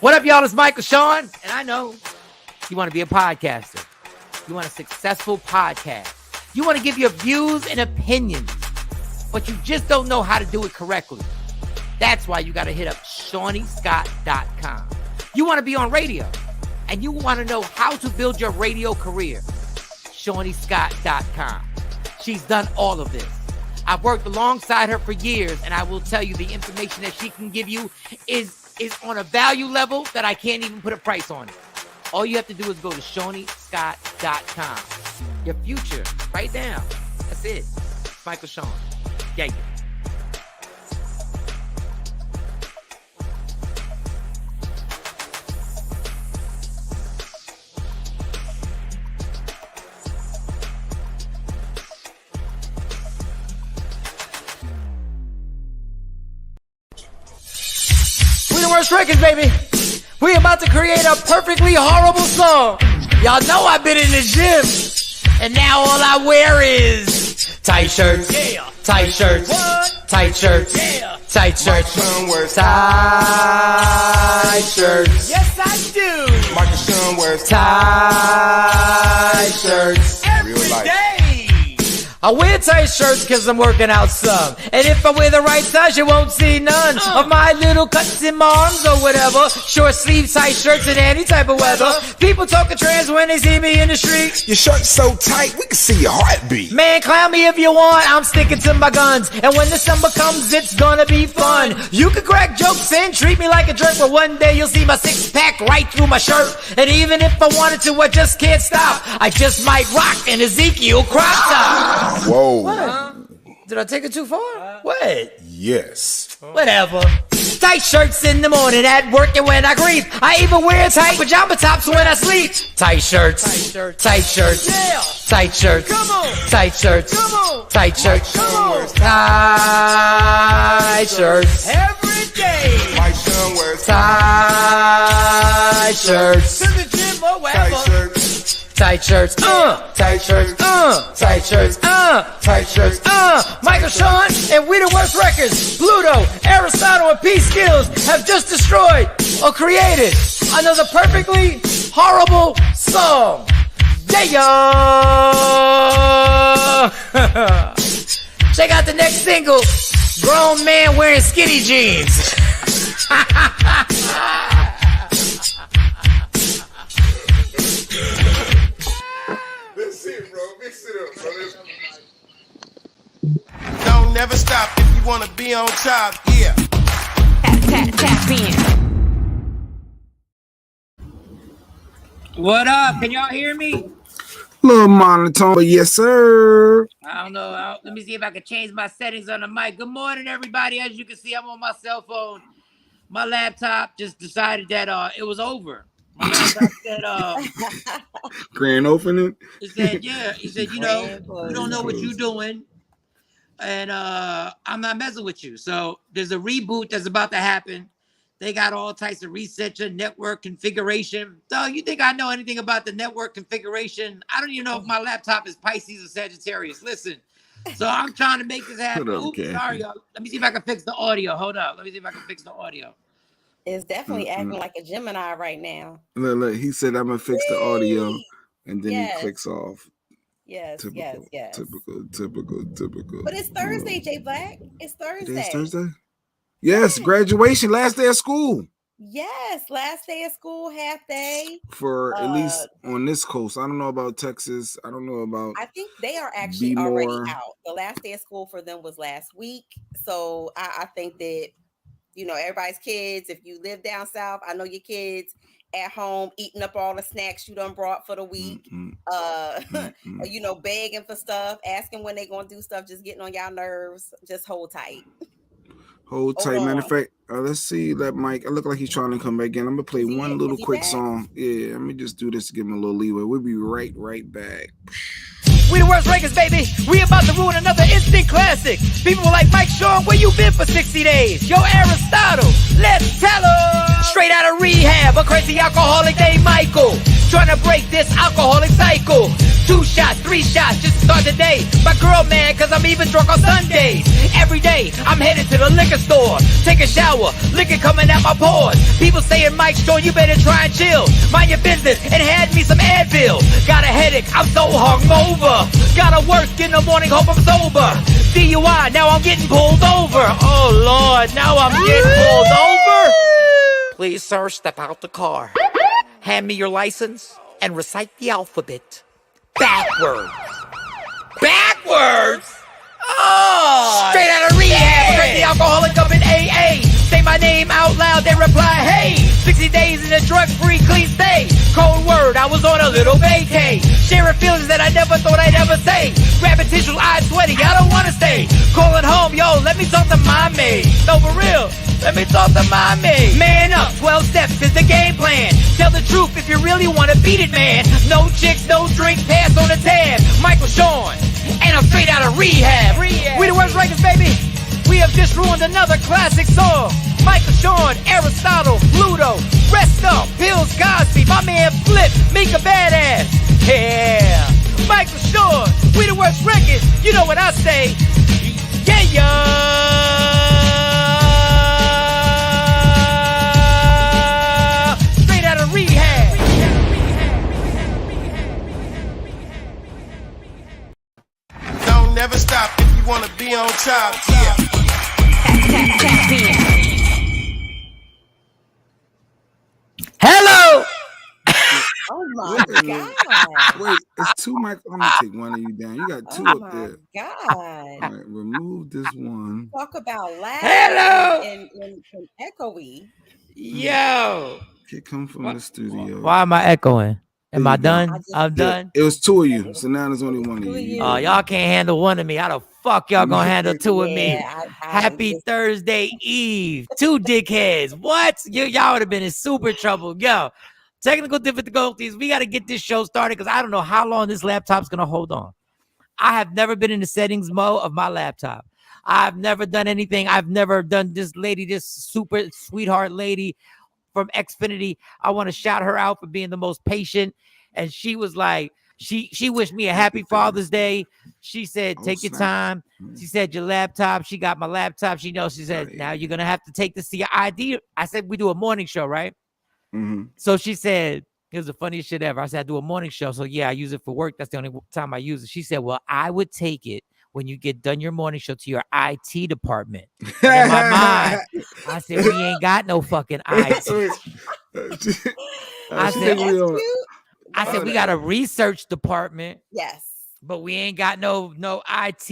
What up, y'all? It's Michael Shawn, and I know you want to be a podcaster. You want a successful podcast. You want to give your views and opinions, but you just don't know how to do it correctly. That's why you got to hit up ShawnyScott.com. You want to be on radio, and you want to know how to build your radio career. ShawnyScott.com. She's done all of this. I've worked alongside her for years, and I will tell you the information that she can give you is on a value level that I can't even put a price on it. All you have to do is go to ShawnyScott.com. Your future, right now. That's it. It's Michael Shawn. Yeah. Worst records, baby. We about to create a perfectly horrible song. Y'all know I've been in the gym, and now all I wear is tight shirts, tight shirts, tight shirts, tight shirts, tight shirts. Yes, I do. Michael Shawn wears tight shirts every day. I wear tight shirts because I'm working out some. And if I wear the right size, you won't see none of my little cuts in my arms or whatever. Short sleeve tight shirts in any type of weather. People talking trans when they see me in the street. Your shirt's so tight, we can see your heartbeat. Man, clown me if you want, I'm sticking to my guns. And when the summer comes, it's gonna be fun. You can crack jokes and treat me like a jerk, but one day you'll see my six-pack right through my shirt. And even if I wanted to, I just can't stop. I just might rock an Ezekiel crop top. Whoa. What? Did I take it too far? What? Yes. Whatever. Tight shirts in the morning at work and when I grieve. I even wear tight pajama tops when I sleep. Tight shirts. Tight shirts. Yeah. Tight shirts. Come on. Tight shirts. Come on. Tight shirts. Come on. Tight shirts. Every day. Mike Shawn wears tight shirts. To the gym or wherever. tight shirts. Tight shirts, tight shirts, tight shirts, tight shirts, Michael Shawn and We the Worst Records, Pluto, Aristotle, and P Skills have just destroyed or created another perfectly horrible song. Yeah. Check out the next single, Grown Man Wearing Skinny Jeans. Don't never stop if you wanna be on top, yeah. Tap in. What up? Can y'all hear me? Little monotone, but yes, sir. I don't know. Let me see if I can change my settings on the mic. Good morning, everybody. As you can see, I'm on my cell phone. My laptop just decided that it was over. My laptop said, Grand opening. He said, yeah. He said, you don't know what you're doing. And I'm not messing with you. So there's a reboot that's about to happen. They got all types of reset your network configuration. So you think I know anything about the network configuration? I don't even know if my laptop is Pisces or Sagittarius. Listen. So I'm trying to make this happen. Oops, sorry, y'all. Let me see if I can fix the audio. Hold up. Let me see if I can fix the audio. It's definitely acting like a Gemini right now. Look, he said I'm gonna fix the audio, and then he clicks off. Yes, Typical. But it's Thursday, J Black. It's Thursday. It's Thursday? Yes, graduation, last day of school. Yes, last day of school, half day. For at least on this coast. I don't know about Texas. I don't know about. I think they are actually already out. The last day of school for them was last week. So I think that, everybody's kids, if you live down south, I know your kids at home eating up all the snacks you done brought for the week, begging for stuff, asking when they gonna do stuff, just getting on y'all nerves. Just hold tight. Hold tight. Matter of fact, let's see that Mike. It look like he's trying to come back in. I'm gonna play one little quick song. Yeah, let me just do this to give him a little leeway. We'll be right back. We the Worst Records, baby. We about to ruin another instant classic. People were like, Mike Shawn, where you been for 60 days? Yo, Aristotle, let's tell her. Straight out of rehab, a crazy alcoholic named Michael. trying to break this alcoholic cycle. 2 shots, 3 shots, just to start the day. My girl mad, cause I'm even drunk on Sundays. Every day, I'm headed to the liquor store. Take a shower, liquor coming out my pores. People saying, Mike Shawn, you better try and chill. Mind your business, and hand me some Advil. Got a headache, I'm so hungover. Gotta work in the morning, hope I'm sober. DUI, now I'm getting pulled over. Oh Lord, now I'm getting pulled over. Please, sir, step out the car. Hand me your license and recite the alphabet backwards. Backwards? Oh! Straight out of rehab, straight the alcoholic up in AA. Say my name out loud, they reply, hey. 60 days in a drug-free clean state. Cold word, I was on a little vacay. Sharing feelings that I never thought I'd ever say. Grabbing tissues, eyes sweaty, I don't wanna stay. Calling home, yo, let me talk to my maid. No, for real, let me talk to my maid. Man up, 12 steps is the game plan. Tell the truth if you really wanna beat it, man. No chicks, no drink, pass on the tab. Michael Shawn, and I'm straight out of rehab. We the worst records, baby. We have just ruined another classic song. Michael Shawn, Aristotle, Pluto, Rest Up, Pills, Cosby, my man Flip, Mika Badass. Yeah, Michael Shawn, we the worst records. You know what I say? Yeah, yeah. Straight out of rehab. Don't never stop if you wanna be on top. Yeah. Hello. Oh my God. Wait, it's 2 mic. I'm gonna take one of you down. You got 2 up there. God. All right, remove this one. Talk about loud Hello. and echoey. Yo. It come from the studio. Why am I echoing? Am I done? I'm done. It was 2 of you, so now there's only 1 of you. Oh, y'all can't handle 1 of me. How the fuck y'all gonna handle 2 of me? Happy Thursday Eve. 2 dickheads. What? Y'all would have been in super trouble. Yo, technical difficulties. We got to get this show started because I don't know how long this laptop's gonna hold on. I have never been in the settings mode of my laptop. I've never done anything. I've never done this super sweetheart lady from Xfinity. I want to shout her out for being the most patient. And she was like, she wished me a happy Father's Day. She said, take your time. She said, your laptop. She got my laptop. She knows. She said, now you're going to have to take this to your ID. I said, we do a morning show, right? Mm-hmm. So she said, it was the funniest shit ever. I said, I do a morning show. So yeah, I use it for work. That's the only time I use it. She said, well, I would take it when you get done your morning show to your IT department. And in my mind, I said, we ain't got no fucking IT. I said, we got a research department. Yes. But we ain't got no IT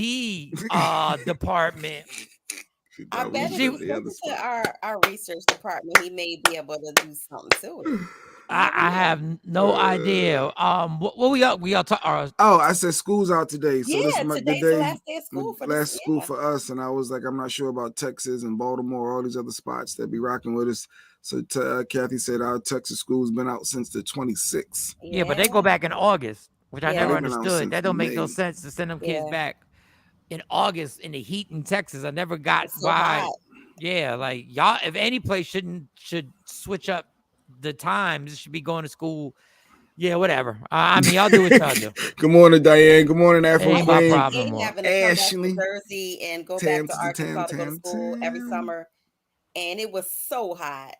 department. I bet if we go to our research department, he may be able to do something to it. I have no idea. What we all talk. I said school's out today, so this is today's the the last day of school for last school for us. And I was like, I'm not sure about Texas and Baltimore, all these other spots that be rocking with us. So Kathy said our Texas school's been out since the 26th. Yeah, but they go back in August, which I never understood. That don't make no sense to send them kids back in August in the heat in Texas. I never got why. So yeah, like y'all, if any place should switch up the times, should be going to school. Yeah, whatever. I mean, y'all do what y'all do. Good morning, Diane. Good morning, Afro Ain't my problem. Ashley, Jersey, and go back to Arkansas to go to school every summer, and it was so hot.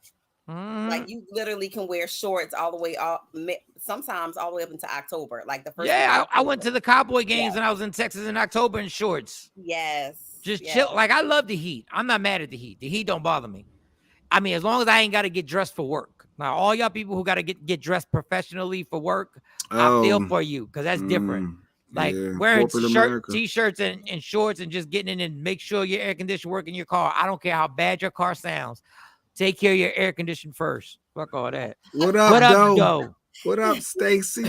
Like you literally can wear shorts all the way up, sometimes all the way up into October. Like the first. Yeah, I went to the Cowboy games and I was in Texas in October in shorts. Yes. Just chill. Like I love the heat. I'm not mad at the heat. The heat don't bother me. I mean, as long as I ain't got to get dressed for work. Now, all y'all people who got to get dressed professionally for work, I feel for you because that's different. Like wearing t-shirts and shorts and just getting in and make sure your air conditioner work in your car. I don't care how bad your car sounds. Take care of your air condition first. Fuck all that. What up, Doe? What up, Stacy?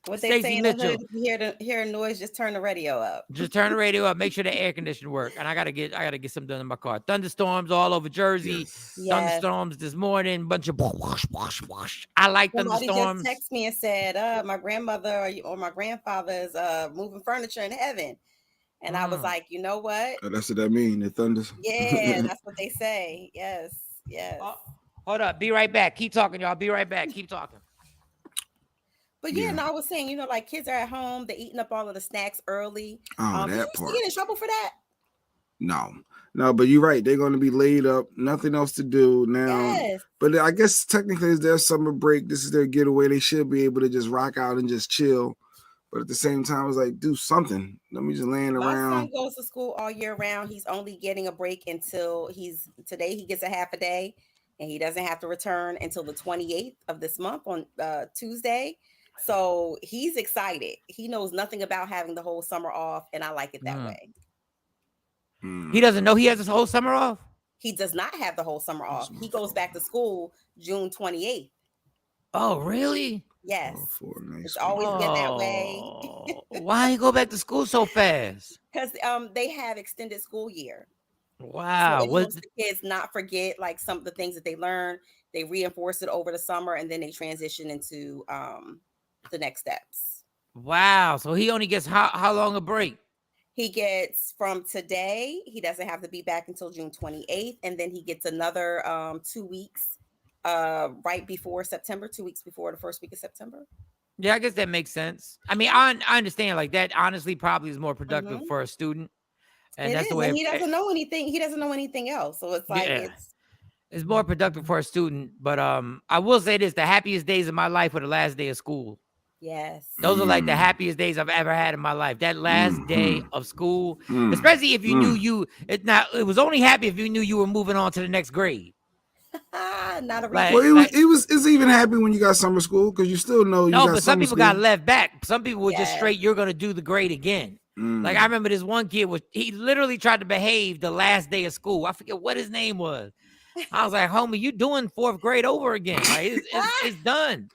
What they say in the hood, if you hear a noise, just turn the radio up. Just turn the radio up. Make sure the air conditioner work. And I gotta get something done in my car. Thunderstorms all over Jersey. Yes. Thunderstorms this morning. Bunch of wash, wash, wash. I like thunderstorms. Somebody just texted me and said, my grandmother or my grandfather is moving furniture in heaven. And I was like, you know what? That's what that means. The thunders. Yeah, that's what they say. Yes, yes. Hold up. Be right back. Keep talking, y'all. Be right back. Keep talking. But yeah, no, I was saying, like kids are at home, they're eating up all of the snacks early. Oh, Did you that used to part. get in trouble for that? No, but you're right. They're going to be laid up, nothing else to do now. Yes. But I guess technically it's their summer break. This is their getaway. They should be able to just rock out and just chill. But at the same time, it's like, do something. Let me just laying My around. son goes to school all year round. He's only getting a break until today he gets a half a day, and he doesn't have to return until the 28th of this month on Tuesday. So he's excited. He knows nothing about having the whole summer off, and I like it that way. He doesn't know he has his whole summer off? He does not have the whole summer off. He goes back to school June 28th. Oh, really? Yes. Nice it's always been that way. Why you go back to school so fast? Because they have extended school year. Wow. So it helps the kids not forget like some of the things that they learn. They reinforce it over the summer, and then they transition into the next steps. Wow. So he only gets how long a break? He gets from today. He doesn't have to be back until June 28th, and then he gets another 2 weeks right before September, 2 weeks before the first week of September. Yeah, I guess that makes sense. I mean, I understand like that honestly probably is more productive for a student. And that's the way he doesn't know anything. He doesn't know anything else. So it's like it's more productive for a student. But I will say this: the happiest days of my life were the last day of school. Yes. Those are like the happiest days I've ever had in my life. That last day of school, especially if you knew it was only happy if you knew you were moving on to the next grade. Not a it's even happy when you got summer school because you still know you got but some people school. got left back. Some people were just straight, you're gonna do the grade again. Like I remember this one kid he literally tried to behave the last day of school. I forget what his name was. I was like, homie, you doing fourth grade over again. Like it's done.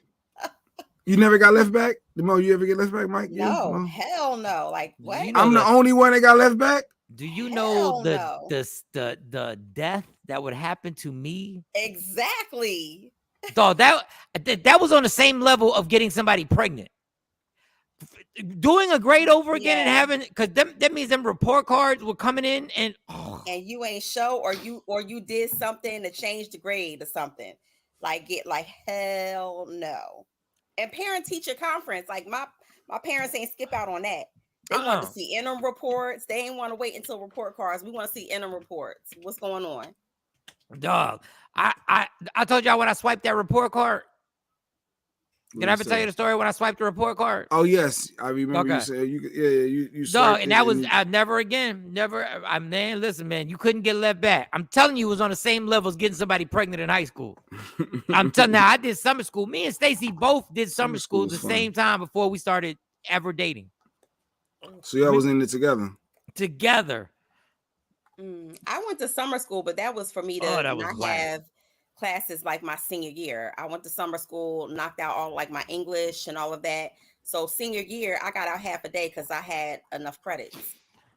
You never got left back? Mo, you ever get left back, Mike? No, hell no. Like what? I'm the only one that got left back. Do you know the death that would happen to me? Exactly. Dog, that was on the same level of getting somebody pregnant. Doing a grade over again and having, because that means them report cards were coming in and you ain't show or you did something to change the grade or something. Like hell no. And parent teacher conference, like my parents ain't skip out on that. They want to see interim reports. They ain't want to wait until report cards. We want to see interim reports. What's going on? Dog, I told y'all when I swiped that report card. Did I ever tell you the story when I swiped the report card? Oh yes, I remember you said you dog, and that was I never again. Man, listen, man, you couldn't get left back. I'm telling you, it was on the same level as getting somebody pregnant in high school. I'm telling you, I did summer school. Me and Stacy both did summer school at the same time before we started ever dating. So y'all was in it together. I went to summer school, but that was for me to not have classes like my senior year. I went to summer school, knocked out all like my English and all of that. So senior year, I got out half a day because I had enough credits.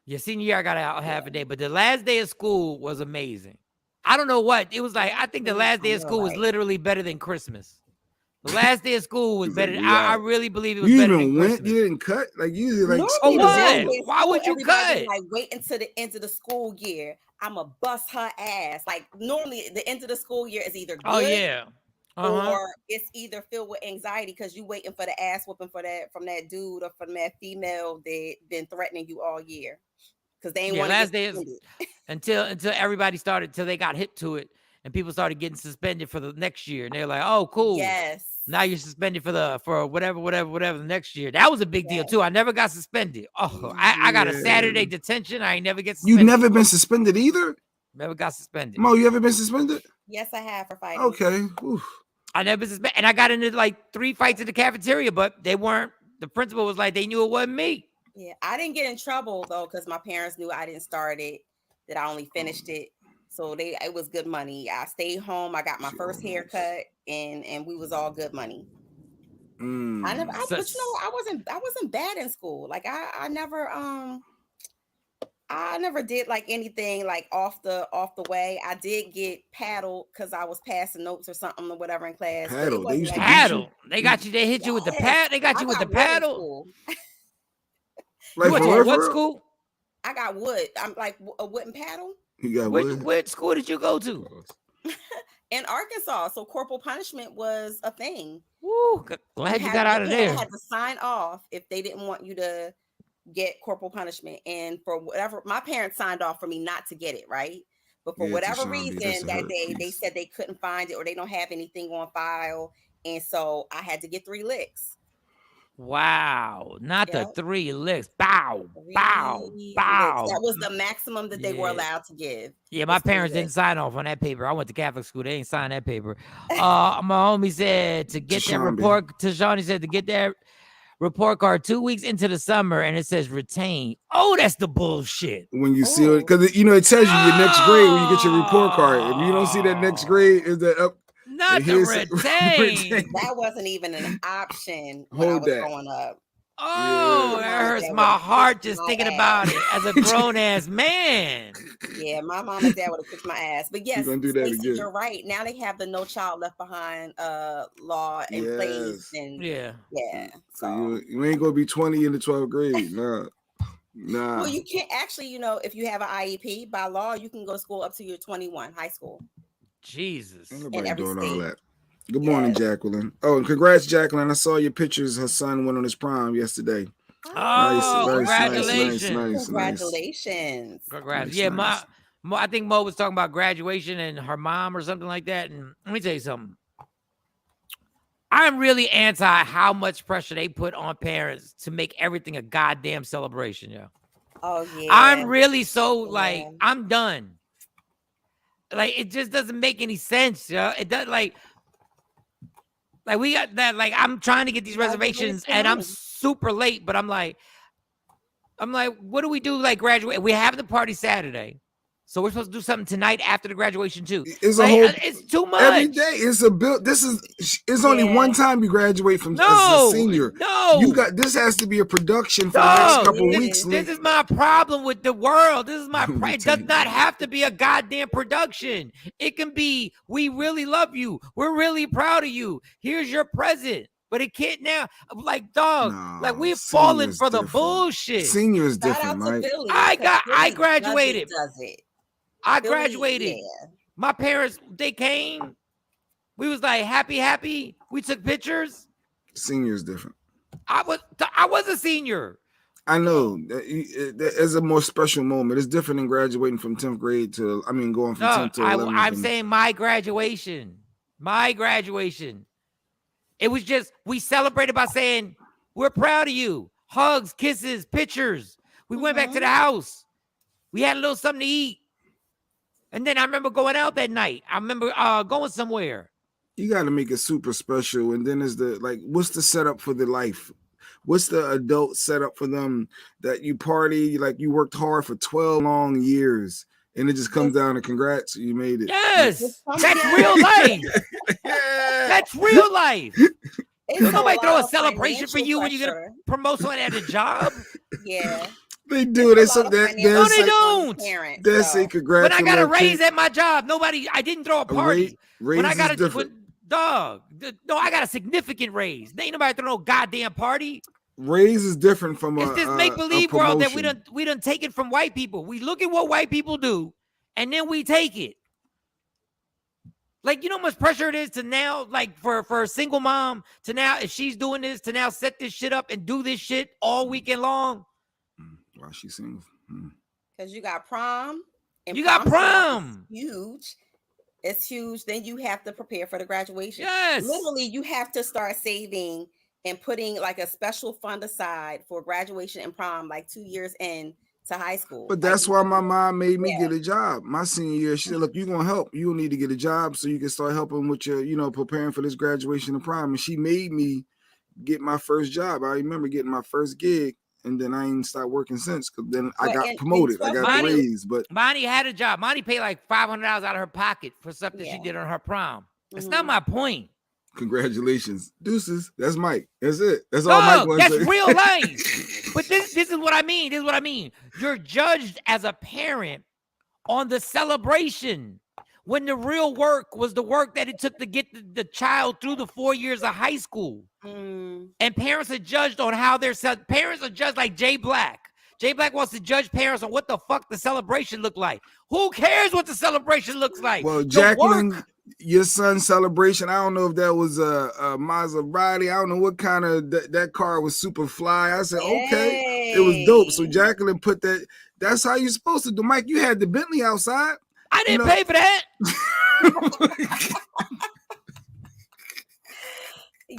Yeah, senior year, I got out half a day, but the last day of school was amazing. I don't know what it was like. I think the last day of school was literally better than Christmas. The last day of school was better. I really believe it was better than Christmas. You didn't cut like usually like. Why would you cut? Like wait until the end of the school year. I'ma bust her ass. Like normally, the end of the school year is either good, or it's either filled with anxiety because you waiting for the ass whooping from that dude or from that female that been threatening you all year because they ain't want last day is until everybody started till they got hip to it and people started getting suspended for the next year and they're like, oh cool, yes. Now you're suspended for whatever the next year. That was a big deal too. I never got suspended. Oh, I got a Saturday detention. I ain't never get suspended. You never been suspended either? Never got suspended. Mo, you ever been suspended? Yes, I have for fighting. Okay. Oof. I never been suspended. And I got into like 3 fights in the cafeteria, but they weren't, the principal was like, they knew it wasn't me. Yeah, I didn't get in trouble though, because my parents knew I didn't start it, that I only finished it. So it was good money. I stayed home. I got my first haircut and we was all good money. But you know, I wasn't bad in school. Like I never did like anything like off the way. I did get paddled because I was passing notes or something or whatever in class. Paddle. They used to paddle. They got you. They hit you with the pad. They got you with the paddle. Like you went to what school? I got wood. I'm like a wooden paddle. You got wood. What school did you go to? in Arkansas. So corporal punishment was a thing. Woo, glad you got out of there. Had to sign off if they didn't want you to get corporal punishment. And for whatever, my parents signed off for me not to get it, right? But for whatever reason that they said they couldn't find it or they don't have anything on file. And so I had to get 3 licks. Wow, not the 3 licks. Bow, bow, bow. That was the maximum that they were allowed to give. Yeah, my parents didn't sign off on that paper. I went to Catholic school. They ain't signed that paper. My homie said to get that report, to Shawn, he said to get that report card 2 weeks into the summer, and it says retain. Oh, that's the bullshit. When you see it, because it tells you your next grade when you get your report card. If you don't see that next grade, is that up? Not the retain. That wasn't even an option when I was growing up. Oh, that hurts my heart just thinking about it as a grown-ass man. Yeah, my mom and dad would have kicked my ass. But yes, do that again. You're right. Now they have the No Child Left Behind law in place. And yeah. So you ain't going to be 20 in the 12th grade. Nah. Well, you can't actually, if you have an IEP, by law, you can go to school up to your 21, high school. Jesus. Ain't nobody doing all that. Good morning, Jacqueline. Oh, and congrats, Jacqueline. I saw your pictures. Her son went on his prom yesterday. Oh, congratulations. Nice. Congratulations. Congrats. Yeah, I think Mo was talking about graduation and her mom or something like that. And let me tell you something. I'm really anti how much pressure they put on parents to make everything a goddamn celebration, yo. Oh, yeah. I'm really I'm done. Like, it just doesn't make any sense, yo. It does, like we got that, I'm trying to get these reservations and I'm super late, but I'm like, what do we do? Like, graduate? We're having the party Saturday. So we're supposed to do something tonight after the graduation too. It's too much. Every day it's a bill. It's only one time you graduate from as a senior. No, this has to be a production for the next couple weeks. This is my problem with the world. This is my it does not have to be a goddamn production. It can be, we really love you. We're really proud of you. Here's your present. But it can't now. Like, dog, we're falling for the bullshit. Senior is different, right? I graduated. I graduated. Yeah. My parents, they came. We was like happy. We took pictures. Senior is different. I was a senior. I know. It's a more special moment. It's different than graduating from 10th grade to, going from 10th to 11th. I'm saying my graduation. It was just, we celebrated by saying, we're proud of you. Hugs, kisses, pictures. We went back to the house. We had a little something to eat. And then I remember going out that night. I remember going somewhere. You got to make it super special. And then what's the setup for the life? What's the adult setup for them that you party, like you worked hard for 12 long years and it just comes down to congrats, you made it. Yes, that's real life. That's real life. Nobody throw a celebration for you when you get a promotion at a job. Yeah. They do. They don't. They say congrats. When I got a raise at my job, I didn't throw a party. When I got I got a significant raise. Ain't nobody throw no goddamn party. Raise is different from it's this make-believe world that we done take it from white people. We look at what white people do, and then we take it. Like, you know how much pressure it is to now, like for a single mom to now, if she's doing this, to now set this shit up and do this shit all weekend long. While she's single. Because you got prom. And you got prom. Huge. It's huge. Then you have to prepare for the graduation. Yes. Literally, you have to start saving and putting like a special fund aside for graduation and prom, like 2 years in to high school. But that's why my mom made me get a job. My senior year, she said, look, you're going to help. You need to get a job so you can start helping with your, preparing for this graduation and prom. And she made me get my first job. I remember getting my first gig. And then I ain't started working since, because then I got promoted. I got the raise. But Monty had a job. Monty paid like $500 out of her pocket for something she did on her prom. That's not my point. Congratulations. Deuces. That's Mike. That's it. That's all Mike wants. That's real life. But this is what I mean. This is what I mean. You're judged as a parent on the celebration, when the real work was the work that it took to get the child through the 4 years of high school. And parents are judged on how parents are judged like Jay Black. Jay Black wants to judge parents on what the fuck the celebration looked like. Who cares what the celebration looks like? Well, Jacqueline, your son's celebration. I don't know if that was a Maserati. I don't know what kind of that car was super fly. I said, okay, it was dope. So Jacqueline put that. That's how you're supposed to do. Mike, you had the Bentley outside. I didn't pay for that.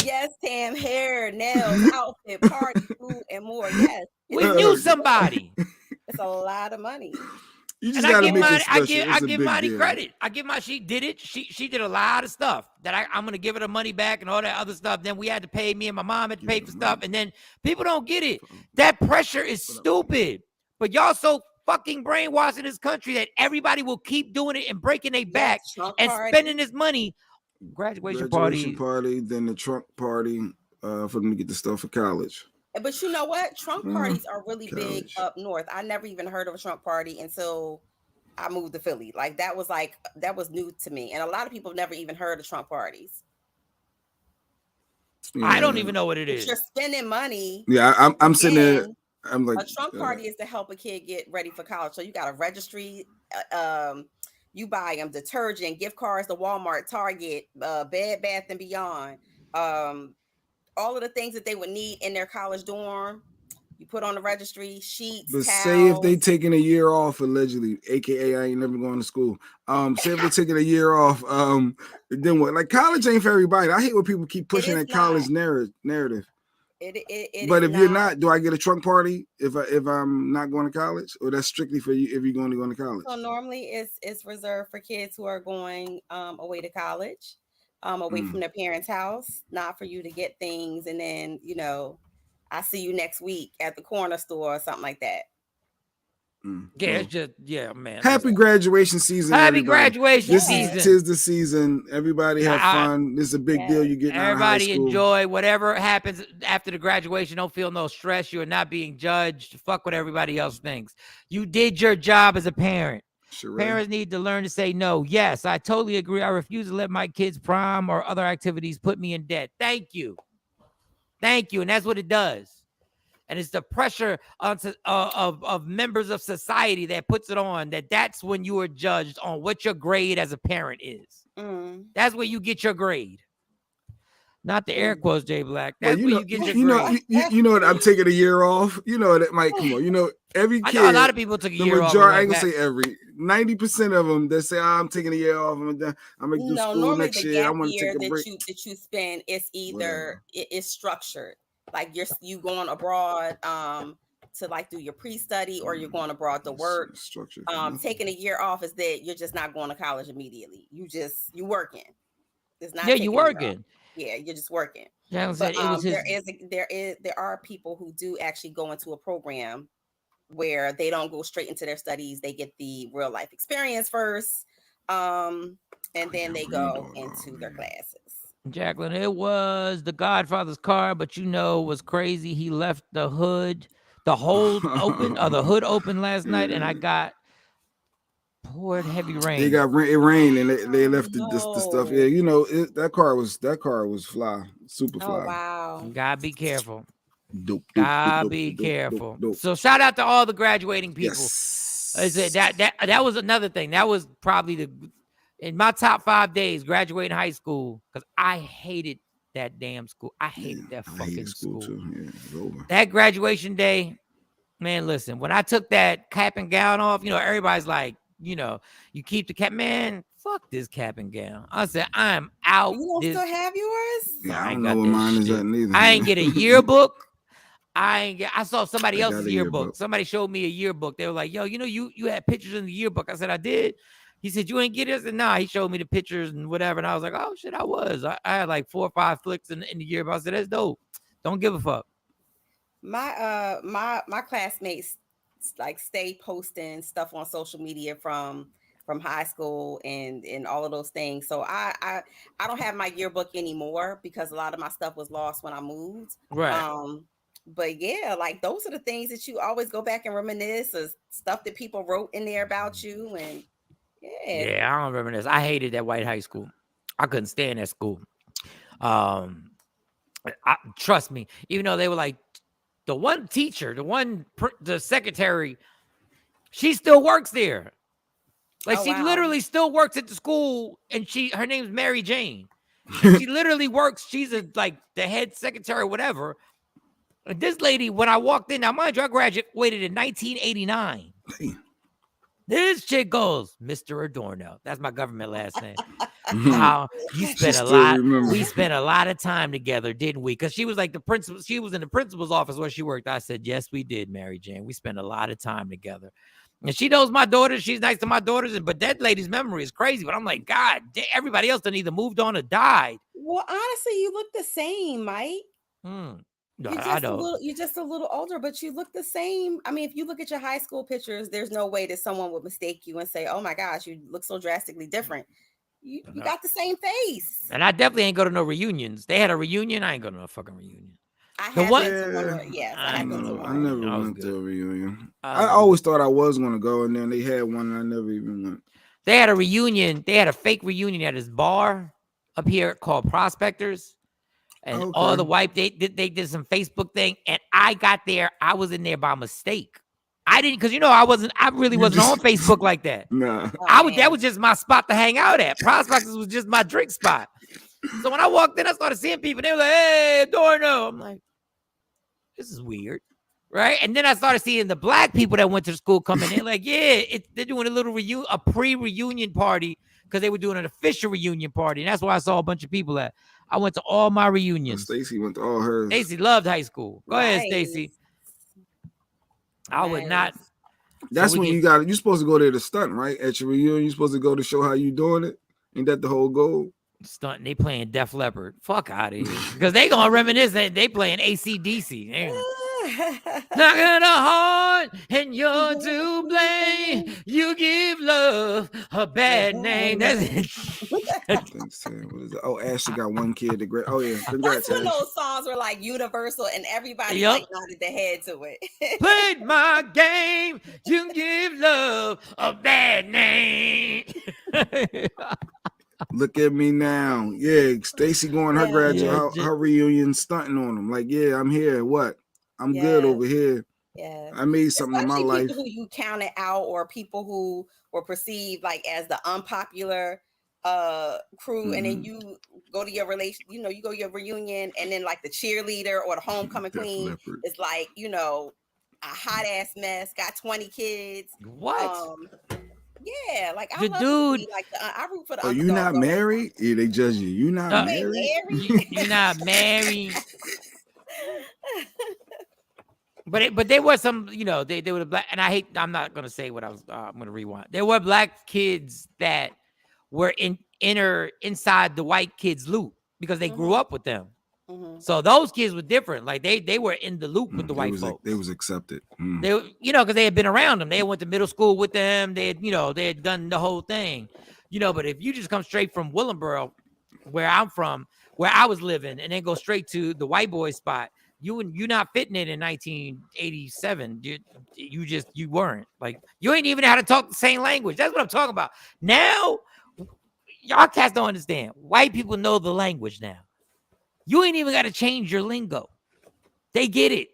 Yes, Tam, hair, nails, outfit, party, food, and more. Yes. We knew somebody. It's a lot of money. You just gotta make it special. I give Monty credit. She did it. She did a lot of stuff that I'm gonna give her the money back and all that other stuff. Then we had to pay, me and my mom had to pay for stuff. And then people don't get it. That pressure is stupid. But y'all so fucking brainwashed in this country that everybody will keep doing it and breaking their back and spending this money. Graduation party, then the trunk party for them to get the stuff for college. But you know what? Trunk parties are really big up north. I never even heard of a trunk party until I moved to Philly. Like that was new to me. And a lot of people have never even heard of trunk parties. Yeah. I don't even know what it is. You're spending money. Yeah, I'm sitting there. I'm like, a trunk party is to help a kid get ready for college. So you got a registry. You buy them detergent, gift cards to Walmart, Target, Bed Bath and Beyond. All of the things that they would need in their college dorm, you put on the registry, sheets, but towels. Say if they taking a year off, allegedly, aka I ain't never going to school. Say if they're taking a year off, then what? Like college ain't for everybody. I hate when people keep pushing that college narrative. But if you're not, do I get a trunk party if I'm not going to college, or that's strictly for you if you're going to college? So normally it's reserved for kids who are going away to college. Away from their parents' house, not for you to get things and then, I see you next week at the corner store or something like that. Yeah, it's just, man. Happy graduation season. Happy graduation season. Tis the season. Everybody have fun. This is a big deal. You get everybody enjoy whatever happens after the graduation. Don't feel no stress. You are not being judged. Fuck what everybody else thinks. You did your job as a parent. Sure. Parents need to learn to say no. Yes, I totally agree. I refuse to let my kids' prom or other activities put me in debt. Thank you. And that's what it does. And it's the pressure of members of society that puts it on, that's when you are judged on what your grade as a parent is. That's where you get your grade. Not the air quotes, Jay Black. That's where you get your grade. You know what? I'm taking a year off. You know that, Mike. Come on. Every kid. I know a lot of people took a year off. I ain't gonna say every. 90% of them that say, I'm taking a year off. I'm gonna do school next year. I want to take a break. That you spend is either it's structured, like you going abroad to like do your pre-study, or you're going abroad to work. Structured. Taking a year off is that you're just not going to college immediately. You working. It's not. Yeah, you working. Yeah, you're just working. Yeah, but there are people who do actually go into a program where they don't go straight into their studies. They get the real life experience first, and then they go into their classes. Jacqueline, it was the Godfather's car, but was crazy. He left the hood open last night, and I got poured heavy rain. It rained, and they left the stuff. Yeah, that car was fly, super fly. Oh wow! You gotta be careful. Dope. Be careful. So shout out to all the graduating people. Yes. That was another thing. That was probably in my top 5 days graduating high school, because I hated that damn school. I hated that fucking school. Too. Yeah, it's over. That graduation day, man. Listen, when I took that cap and gown off, everybody's like, you keep the cap, man. Fuck this cap and gown. I said, I'm out. You don't still have yours? Yeah, I don't know what mine is at neither. I ain't get a yearbook. I saw somebody else's yearbook. Somebody showed me a yearbook. They were like, yo, you had pictures in the yearbook. I said, I did. He said, you ain't get it? I said, nah. He showed me the pictures and whatever. And I was like, oh shit, I was. I had like 4 or 5 flicks in the yearbook. I said, that's dope. Don't give a fuck. My classmates like stay posting stuff on social media from high school and all of those things. So I don't have my yearbook anymore because a lot of my stuff was lost when I moved. Right. But yeah, like those are the things that you always go back and reminisce, or stuff that people wrote in there about you. And yeah, I don't reminisce. I hated that white high school. I couldn't stand that school. Trust me, even though they were like the one teacher, the secretary, she still works there. Like, Oh, she wow. literally still works at the school, and her name's Mary Jane. And she literally works. She's like the head secretary or whatever. And this lady, when I walked in, now mind you, I graduated in 1989. This chick goes, Mr. Adorno. That's my government last name. Wow, we spent a lot of time together, didn't we? Because she was like the principal. She was in the principal's office where she worked. I said, yes, we did, Mary Jane. We spent a lot of time together. And she knows my daughters. She's nice to my daughters. But that lady's memory is crazy. But I'm like, God, everybody else done either moved on or died. Well, honestly, you look the same, Mike. No, you're just a little older, but you look the same. I mean, if you look at your high school pictures, there's no way that someone would mistake you and say, oh my gosh, you look so drastically different. You got the same face. And I definitely ain't go to no reunions. They had a reunion. I ain't go to no fucking reunion. I never went to a reunion. I always thought I was going to go, and then they had one, and I never even went. They had a reunion. They had a fake reunion at this bar up here called Prospectors. And all the white, they did some Facebook thing, and I got there. I was in there by mistake. I didn't, because I really wasn't on Facebook like that. Nah. That was just my spot to hang out at. Prospectors was just my drink spot. So when I walked in, I started seeing people. They were like, hey, Adorno. I'm like, this is weird. Right? And then I started seeing the black people that went to the school coming in. Like, yeah, they're doing a little a pre-reunion party because they were doing an official reunion party. And that's why I saw a bunch of people at. I went to all my reunions. Stacy went to all hers. Stacy loved high school. Go ahead, Stacy. I would not. That's when you're supposed to go there to stunt, right? At your reunion, you're supposed to go to show how you doing it. Ain't that the whole goal? Stunting. They playing Def Leppard. Fuck out of here. Because they gonna reminisce that they playing AC/DC. Knocking a heart and you're to blame. You give love a bad name. That's it. What is it? Oh, Ashley got one kid. Oh yeah, congrats. That's when those songs were like universal, and everybody like nodded their head to it. Played my game. You give love a bad name. Look at me now. Yeah, Stacy going her her reunion stunting on them. Like, yeah, I'm here. What? I'm good over here. Yeah, I made something in my life. People who you counted out, or people who were perceived like as the unpopular crew, and then you go to your you go to your reunion, and then like the cheerleader or the homecoming queen is like, a hot ass mess, got 20 kids. What? Yeah, like the dude. I root for the. Oh, you not married? Yeah, they judge you. You not married? You're not married. But there were some, they were the black, and I'm not gonna say what I was. I'm gonna rewind. There were black kids that were inside the white kids' loop because they grew up with them. So those kids were different. Like they were in the loop with the white folks. They was accepted. They, because they had been around them. They went to middle school with them. They had done the whole thing. But if you just come straight from Willenboro, where I'm from, where I was living, and then go straight to the white boy spot, you're not fitting it in 1987. You weren't. Like, you ain't even know how to talk the same language. That's what I'm talking about. Now, y'all cats don't understand. White people know the language now. You ain't even got to change your lingo. They get it.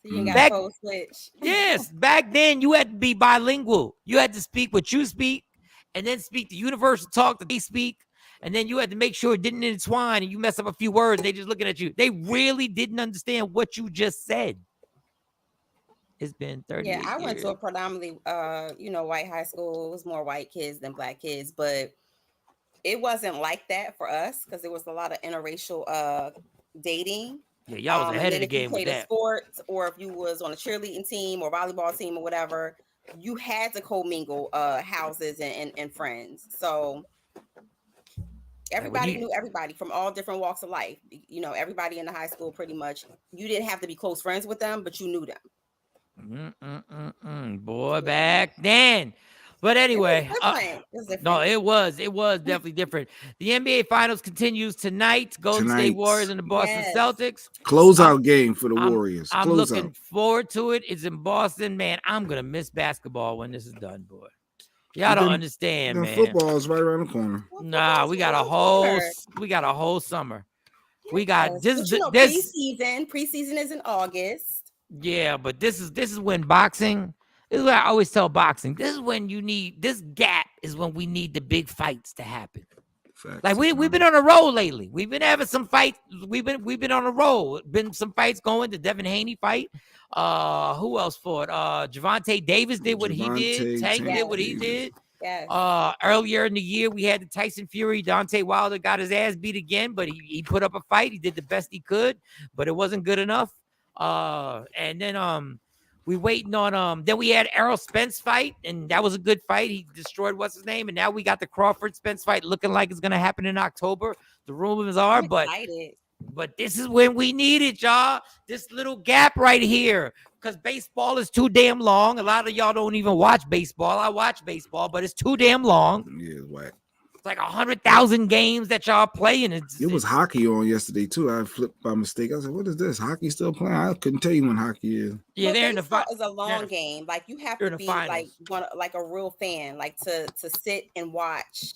So you got to switch. Yes. Back then, you had to be bilingual. You had to speak what you speak, and then speak the universal talk that they speak. And then you had to make sure it didn't entwine, and you mess up a few words, and they just looking at you. They really didn't understand what you just said. It's been 30 years. Yeah, I went to a predominantly, white high school. It was more white kids than black kids, but it wasn't like that for us because there was a lot of interracial dating. Yeah, y'all was ahead of the game with that. If you played a sport, or if you was on a cheerleading team or volleyball team or whatever, you had to commingle houses and friends. So everybody knew everybody from all different walks of life. Everybody in the high school, pretty much. You didn't have to be close friends with them, but you knew them. Boy, back then. But anyway, it was definitely different. The NBA Finals continues tonight. Golden State Warriors and the Boston Celtics. Closeout game for the Warriors. I'm looking forward to it. It's in Boston, man. I'm gonna miss basketball when this is done, boy. Y'all don't understand, man. Football is right around the corner. Nah, we got a whole summer. We got this. Preseason is in August. Yeah, but this is when boxing This is what I always tell boxing. This is when you need this gap is when we need the big fights to happen. Facts. Like we've been on a roll lately. We've been having some fights. We've been on a roll. Been some fights going. The Devin Haney fight. Who else fought? Javante Davis did what he did. Tank did what he did. Yes. Earlier in the year, we had the Tyson Fury. Deontay Wilder got his ass beat again, but he put up a fight. He did the best he could, but it wasn't good enough. And then we waiting on then we had Errol Spence fight, and that was a good fight. He destroyed what's his name, and now we got the Crawford Spence fight looking like it's gonna happen in October. The rumors are, but this is when we need it, y'all. This little gap right here. Because baseball is too damn long. A lot of y'all don't even watch baseball. I watch baseball, but it's too damn long. Yeah, it's whack. It's like 100,000 games that y'all play, and it was hockey on yesterday too. I flipped by mistake. I said, "What is this? Hockey still playing?" I couldn't tell you when hockey is. Yeah, they're in the final. It's a long game. Like you have to be like a real fan, like to sit and watch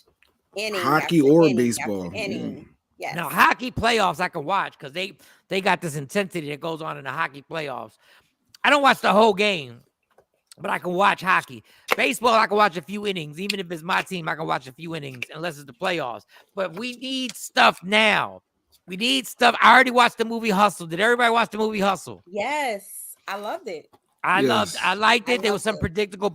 inning hockey or baseball. Yes. Now hockey playoffs I can watch because they got this intensity that goes on in the hockey playoffs. I don't watch the whole game, but I can watch hockey. Baseball, I can watch a few innings. Even if it's my team, I can watch a few innings, unless it's the playoffs. But we need stuff now. We need stuff. I already watched the movie Hustle. Did everybody watch the movie Hustle? Yes, I loved it. I liked it. There was some predictable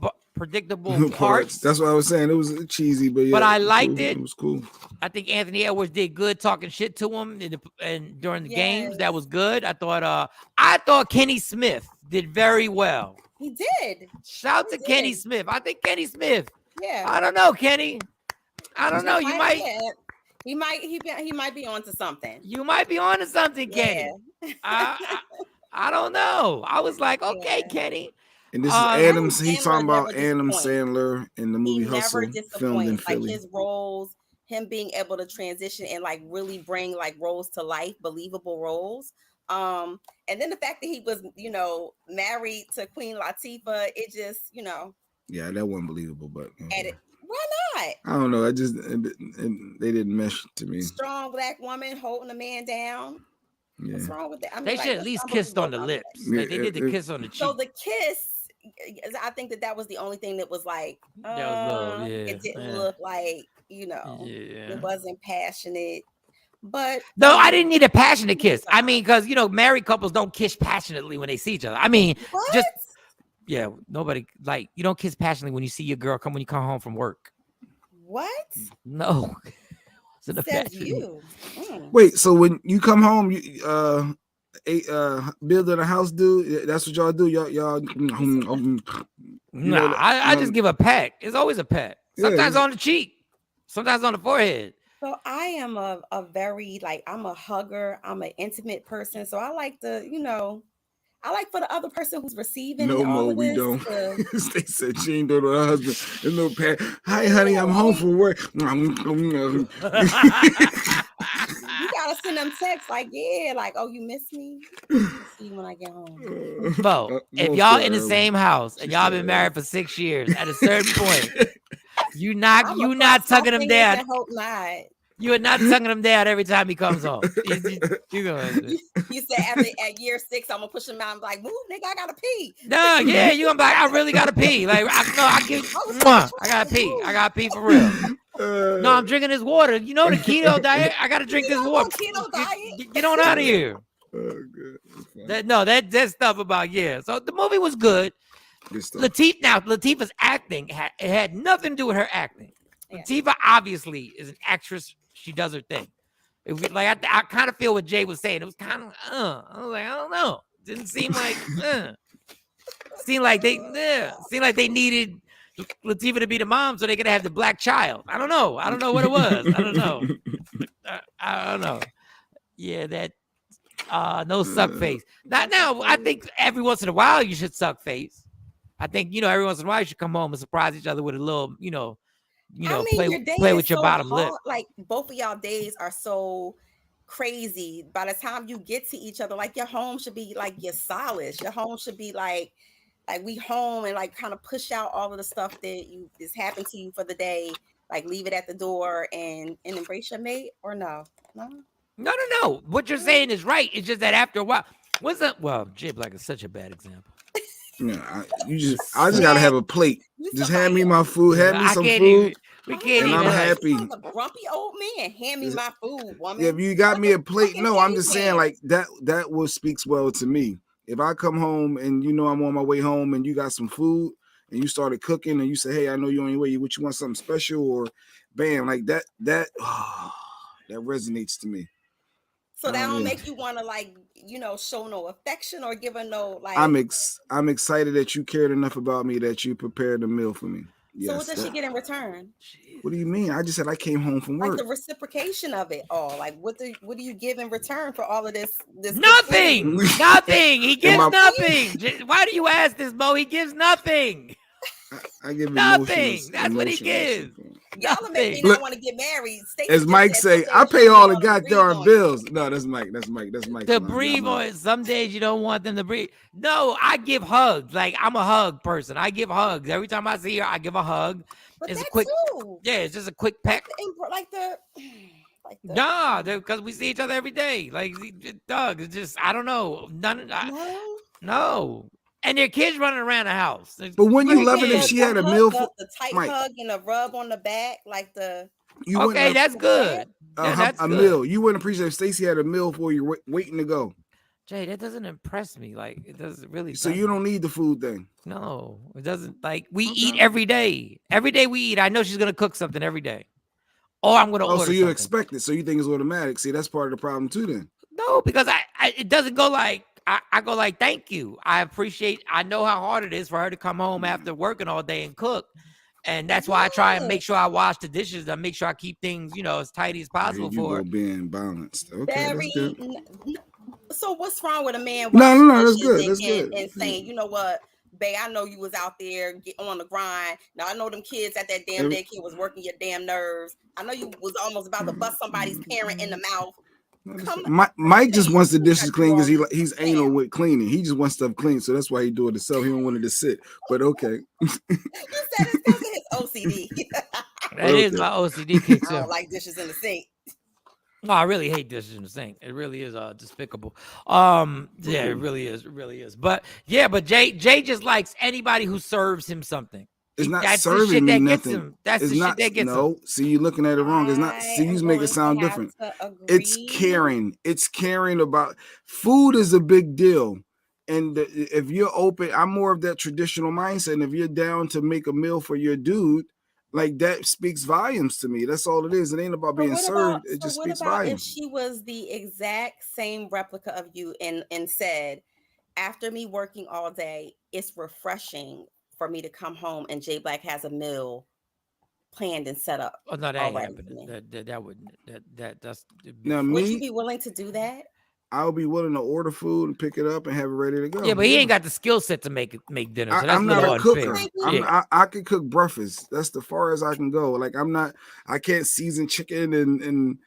parts. That's what I was saying. It was cheesy, but I liked it. It was cool. I think Anthony Edwards did good talking shit to him and during the games. That was good. I thought Kenny Smith did very well. He did. Shout to Kenny Smith. I think Kenny Smith. Yeah. I don't know, Kenny. I don't know. You might. He might be onto something. You might be onto something, Kenny. I don't know. I was like, okay, Kenny. And this is Adams. He's talking about Adam Sandler in the movie Hustle, filmed in Philly. Like his roles, him being able to transition and like really bring like roles to life, believable roles. And then the fact that he was, married to Queen Latifah, it just, Yeah, that wasn't believable, but why not? I don't know. They didn't mesh to me. Strong black woman holding a man down. Yeah. What's wrong with that? I mean, they should at least kissed on the lips. Like they did the kiss on the cheek. So the kiss, I think that was the only thing that was like, it didn't look like, it wasn't passionate. But no, I didn't need a passionate kiss. I mean, because married couples don't kiss passionately when they see each other. I mean, nobody like you don't kiss passionately when you see your girl when you come home from work. What? No. Says you. Wait, so when you come home, you building a house, dude? That's what y'all do? Y'all. I just give a peck. It's always a peck. Sometimes on the cheek, sometimes on the forehead. So I am a very I'm a hugger. I'm an intimate person. So I like to, I like for the other person who's receiving. No more, we don't. They said she ain't doing her husband. There's no pat. Hi, honey, I'm home from work. You gotta send them texts oh, you miss me? See you when I get home. Bo, if y'all in the same house and y'all been married for 6 years, at a certain point, you not tugging them down. I hope not. You are not tugging him down every time he comes home. You said at year 6, I'm gonna push him out and be like, move, nigga, I gotta pee. No, yeah, you gonna be like, I really gotta pee. Like, I gotta pee. I gotta pee for real. No, I'm drinking this water. You know the keto diet. I gotta drink this water. Keto diet. Get on out of here. That stuff about So the movie was good. Latifah's acting had nothing to do with her acting. Latifah obviously is an actress. She does her thing. I kind of feel what Jay was saying. It was kind of, I was like, I don't know. Didn't seem like, seemed like they needed Latifah to be the mom so they could have the black child. I don't know. I don't know what it was. I don't know. I don't know. Yeah, that no suck face. Now, I think every once in a while you should suck face. I think every once in a while you should come home and surprise each other with a little, play with your bottom lip. Like both of y'all days are so crazy. By the time you get to each other, like your home should be like your solace. Your home should be like we home and like kind of push out all of the stuff that is happened to you for the day. Like leave it at the door and embrace your mate or no. What you're saying is right. It's just that after a while, Jay Black is such a bad example. Yeah, I just gotta have a plate. Just hand me my food. Hand me some food. Even, we can't and even. I'm happy. You a grumpy old man. Hand me my food, woman. Yeah, if you got me a plate, no, I'm just saying like that. That what speaks well to me. If I come home and I'm on my way home and you got some food and you started cooking and you say, "Hey, I know you're on your way. What you want? Something special?" Or, bam, like that. That resonates to me. So that don't make you want to show no affection or give her no like. I'm excited that you cared enough about me that you prepared a meal for me. Yes, so what does she get in return? What do you mean? I just said I came home from work. Like the reciprocation of it all. Like what do you give in return for all of this? Nothing. Nothing. He gives nothing. Why do you ask this, Mo? He gives nothing. I give nothing. That's what he gives. Y'all make me not want to get married. Stacey as Mike say, I pay all the goddamn bills. No, that's Mike. That's Mike. To breathe on it. Some days you don't want them to breathe. No, I give hugs. Like I'm a hug person. I give hugs. Every time I see her, I give a hug. But it's that a quick, too. Yeah, it's just a quick peck. Nah, because we see each other every day. Like Doug, it's just I don't know. No. And their kids running around the house. But when you loving if she had a meal for the tight hug and a rub on the back, like the that's good. That's a good. meal. You wouldn't appreciate if Stacey had a meal for you waiting to go. Jay, that doesn't impress me. Like it doesn't really. So you don't need the food thing. No, it doesn't. Like we eat every day. Every day we eat. I know she's gonna cook something every day, or I'm gonna order. So you expect it. So you think it's automatic. See, that's part of the problem too. Then no, because it doesn't go like. I go like, thank you. I know how hard it is for her to come home after working all day and cook. And that's why I try and make sure I wash the dishes and make sure I keep things, as tidy as possible for her. Being balanced. Okay, that's good. So what's wrong with a man? No, that's good. That's good. And saying, you know what, babe, I know you was out there on the grind. Now I know them kids at that damn daycare was working your damn nerves. I know you was almost about to bust somebody's parent in the mouth. Mike just wants the dishes clean because he's anal with cleaning. He just wants stuff clean, so that's why he do it himself. He don't want it to sit. But okay. You said it's because of his OCD. That is my OCD kicks in. I don't like dishes in the sink. No, I really hate dishes in the sink. It really is despicable. Yeah, it really is. It really is. But Jay just likes anybody who serves him something. It's not serving me nothing. That's the shit that gets him. No, see, you're looking at it wrong. It's not. See, you make it sound different. It's caring. It's caring about food is a big deal. And if you're open, I'm more of that traditional mindset. And if you're down to make a meal for your dude, like that speaks volumes to me. That's all it is. It ain't about being served. It just speaks volumes. If she was the exact same replica of you and said, after me working all day, it's refreshing for me to come home and Jay Black has a meal planned and set up. Oh no, that ain't happening. That's now me. Would you be willing to do that? I'll be willing to order food and pick it up and have it ready to go. Yeah, but he ain't got the skill set to make dinner. So that's I'm not a cooker. I can cook breakfast. That's the far as I can go. Like I can't season chicken and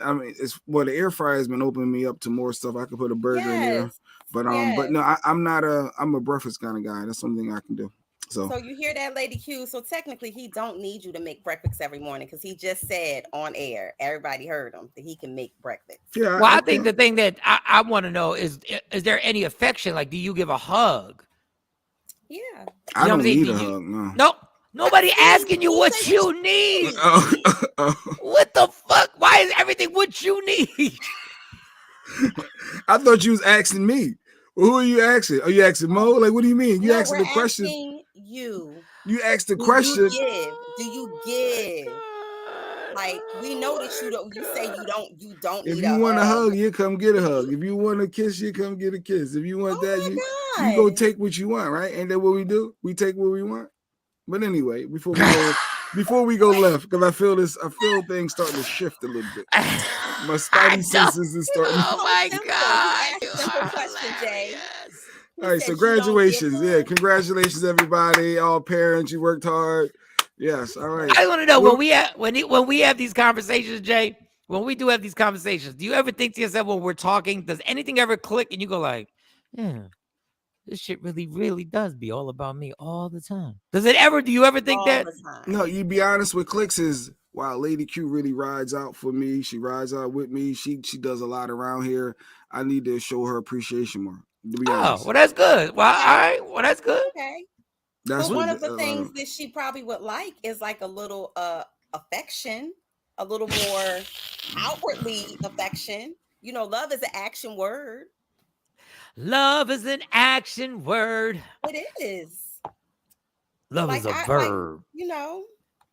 I mean the air fryer has been opening me up to more stuff. I could put a burger in there. But no, I'm a breakfast kind of guy. That's something I can do. So you hear that, Lady Q? So technically, he don't need you to make breakfast every morning because he just said on air, everybody heard him, that he can make breakfast. Yeah, I think the thing that I want to know is there any affection? Like, do you give a hug? Yeah. I don't need a hug, no. Nope. Nobody asking you what you need. What the fuck? Why is everything what you need? I thought you was asking me. Well, who are you asking? Are you asking Mo? Like, what do you mean? You asking the question. You asked the question. Do you give? Like, we know that you don't. You say you don't. If you want a hug, you come get a hug. If you want a kiss, you come get a kiss. If you want you go take what you want, right? Ain't that what we do? We take what we want. But anyway, before we go left, because I feel things starting to shift a little bit. My spidey senses is starting. Oh my God! Simple question, Jay. All right, so graduations. Yeah, congratulations, everybody. All parents, you worked hard. Yes, all right. I want to know when we have these conversations, Jay. When we do have these conversations, do you ever think to yourself when we're talking, does anything ever click and you go like, yeah, this shit really, really does be all about me all the time? Do you ever think all that? No, you be honest with clicks is, wow, Lady Q really rides out for me. She rides out with me. She does a lot around here. I need to show her appreciation more. To be Oh, honest. well, that's good. Well, all right. Well, that's good. Okay. That's But what one of the things that she probably would like is like a little affection, a little more outwardly affection. You know, love is an action word. Love is an action word. It is. Love Like, is a verb. you know.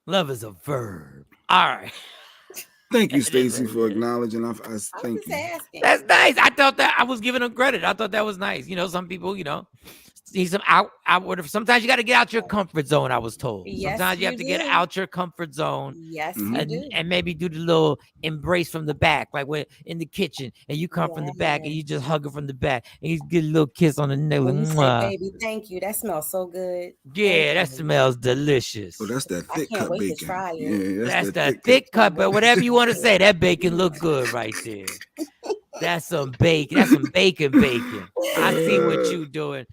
Love is a verb. All right. Thank you, Stacy, for acknowledging. I thank you. Asking. That's nice. I thought that I was giving them credit. I thought that was nice. You know, some people, you know, see some outward. Sometimes you got to get out your comfort zone. I was told. Yes, Sometimes you have to get out your comfort zone. Yes, and maybe do the little embrace from the back, like when in the kitchen, and you come from the back, and you just hug her from the back, and you get a little kiss on the neck. When you say, "Baby, thank you," that smells so good. Yeah, that smells delicious. Oh, that's that thick cut bacon. Try it. Yeah, that's that thick cut, but whatever you want to say, that bacon look good right there. That's some bacon. That's some bacon. I see what you doing.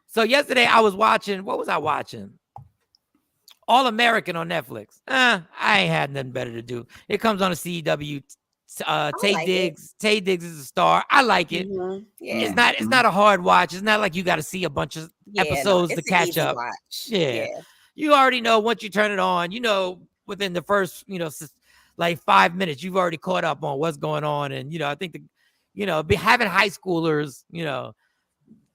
So yesterday I was watching. What was I watching? All American on Netflix. I ain't had nothing better to do. It comes on a CW. Tay Diggs is a star. I like it. Yeah. It's not a hard watch. It's not like you got to see a bunch of episodes to catch up. Yeah. You already know once you turn it on, you know, within the first, you know, like 5 minutes, you've already caught up on what's going on. And, you know, I think having high schoolers, you know,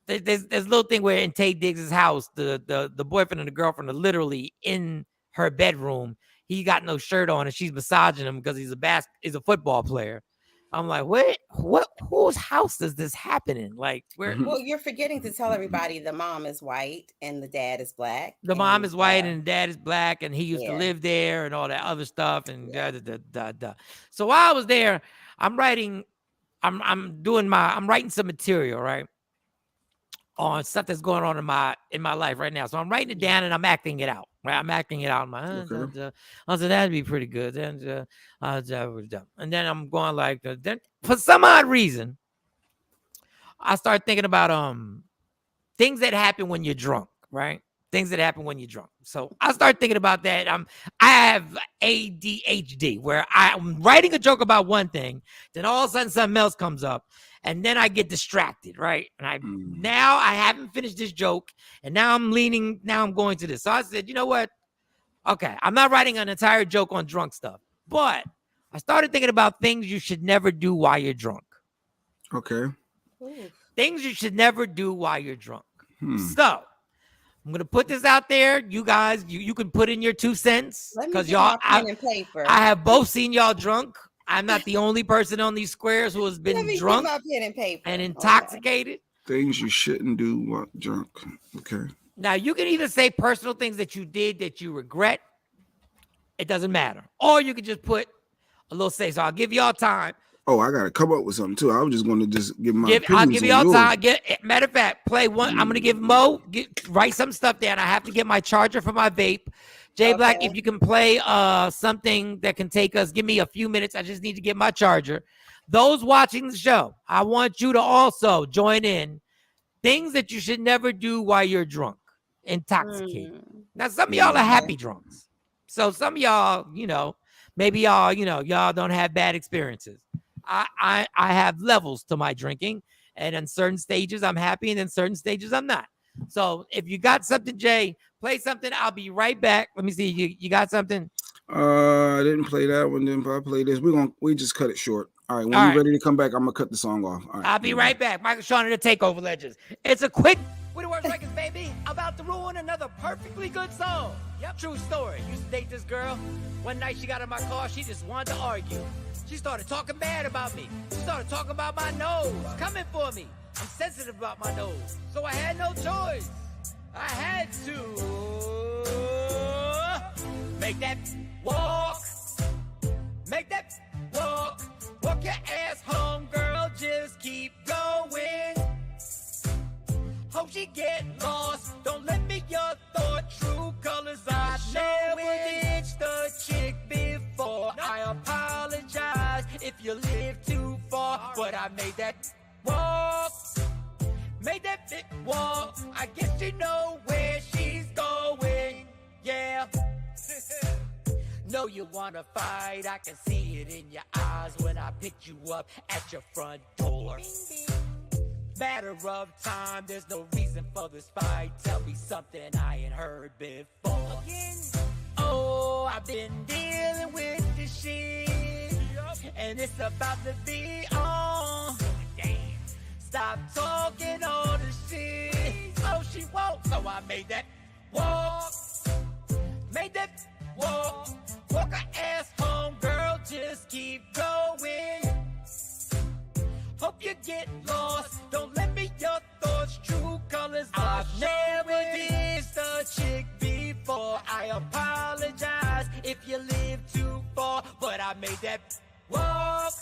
there's a little thing where in Tay Diggs' house, the boyfriend and the girlfriend are literally in her bedroom. He got no shirt on and she's massaging him because he's a football player. I'm like, what whose house is this happening? Like, where? Well, you're forgetting to tell everybody the mom is white and the dad is black. The mom is white and the dad is black, and he used to live there and all that other stuff. And So while I was there, I'm writing some material, right? On stuff that's going on in my life right now. So I'm writing it down and I'm acting it out. Right? I'm acting it out. I'm like, I said, that'd be pretty good. And then I'm going like, then for some odd reason, I start thinking about things that happen when you're drunk, right? Things that happen when you're drunk. So I start thinking about that. I have ADHD where I'm writing a joke about one thing, then all of a sudden something else comes up. And then I get distracted, right? And now I haven't finished this joke, and now I'm going to this. So I said, you know what? Okay, I'm not writing an entire joke on drunk stuff, but I started thinking about things you should never do while you're drunk. Okay. Things you should never do while you're drunk. So I'm gonna put this out there. You guys, you can put in your 2 cents because y'all, I have both seen y'all drunk. I'm not the only person on these squares who has been drunk and intoxicated. Things you shouldn't do while drunk. Okay. Now, you can either say personal things that you did that you regret. It doesn't matter. Or you can just put a little say. So I'll give y'all time. Oh, I got to come up with something, too. I was just going to just give my opinions. I'll give y'all time. Matter of fact, play one. I'm going to give Mo, write some stuff down. I have to get my charger for my vape. Jay Black, if you can play something that can take us, give me a few minutes. I just need to get my charger. Those watching the show, I want you to also join in. Things that you should never do while you're drunk, intoxicated. Now, some of y'all are happy drunks. So some of y'all, you know, maybe y'all, you know, y'all don't have bad experiences. I have levels to my drinking. And in certain stages, I'm happy. And in certain stages, I'm not. So if you got something, Jay, play something. I'll be right back. Let me see. You got something? I didn't play that one. Then I play this. We just cut it short. All right. When you're ready to come back, I'm gonna cut the song off. All right, I'll be right back. Michael Shawn and the TakeOver Legends. It's a quick Widowers Records, baby. About to ruin another perfectly good song. Yep, true story. Used to date this girl. One night she got in my car. She just wanted to argue. She started talking bad about me. She started talking about my nose. Coming for me. I'm sensitive about my nose. So I had no choice. I had to make that walk. Make that walk. Walk your ass home, girl. Just keep going. Hope she get lost. Don't let me your thought. True colors. I never ditched the chick before. No. I apologize if you live too far, but I made that walk. Made that big walk. I guess you know where she's going. Yeah. Know you wanna fight. I can see it in your eyes when I picked you up at your front door. matter of time. There's no reason for this fight. Tell me something I ain't heard before. Oh, I've been dealing with this shit, and it's about to be on. Damn. Stop talking all this shit. Oh, she won't. So I made that walk. Made that walk. Walk her ass home, girl. Just keep going. Hope you get lost. Don't let me your thoughts. True colors. I've never dissed a chick before. I apologize if you live too far, but I made that walk.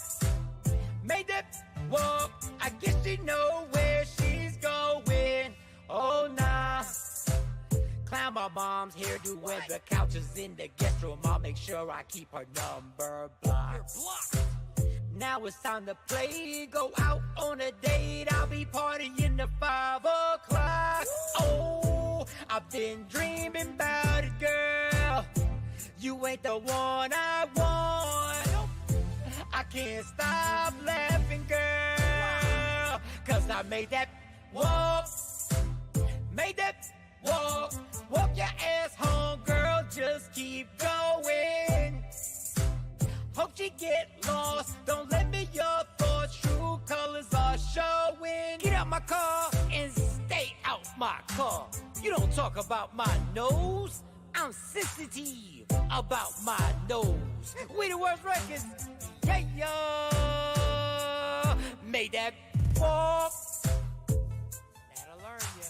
Made that walk. I guess she know where she's going. Oh, nah. Clown my mom's hairdo when the couch is in the guest room. I'll make sure I keep her number blocked. Now it's time to play. Go out on a date. I'll be partying to 5 o'clock. Oh, I've been dreaming about it, girl. You ain't the one I want. I can't stop laughing, girl. Cause I made that walk. Made that walk. Walk your ass home, girl. Just keep going. Hope she get lost. Don't let me your thoughts. True colors are showing. Get out my car and stay out my car. You don't talk about my nose. I'm sensitive about my nose. We the worst records. Yeah, yo. Made that walk. That'll learn ya.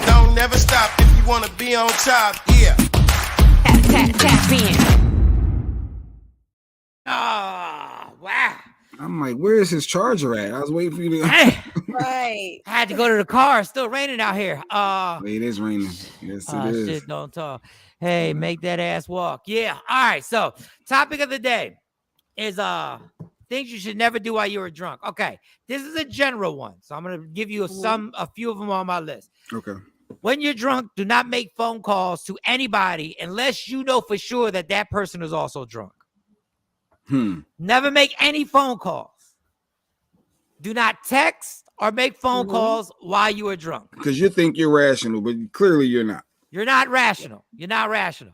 Don't never stop if you wanna be on top, yeah. Tap in. Oh, wow. I'm like, where is his charger at? I was waiting for you to. Hey, Right. I had to go to the car. It's still raining out here. It is raining. Yes, it is. Shit, don't talk. Hey, make that ass walk. Yeah. All right. So, topic of the day is things you should never do while you were drunk. Okay. This is a general one. So I'm gonna give you a few of them on my list. Okay. When you're drunk, do not make phone calls to anybody unless you know for sure that that person is also drunk. Never make any phone calls. Do not text or make phone calls while you are drunk. Because you think you're rational, but clearly you're not. You're not rational. You're not rational.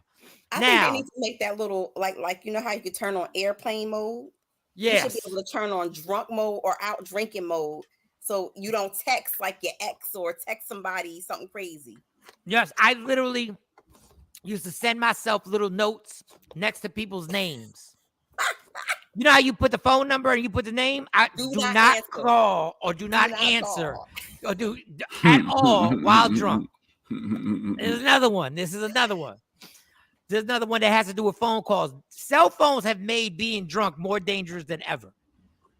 I think they need to make that little like you know how you could turn on airplane mode? Yes. You should be able to turn on drunk mode or out drinking mode so you don't text like your ex or text somebody something crazy. Yes, I literally used to send myself little notes next to people's names. You know how you put the phone number and you put the name? Do not call or do not answer or do at all while drunk. There's another one. This is another one. There's another one that has to do with phone calls. Cell phones have made being drunk more dangerous than ever.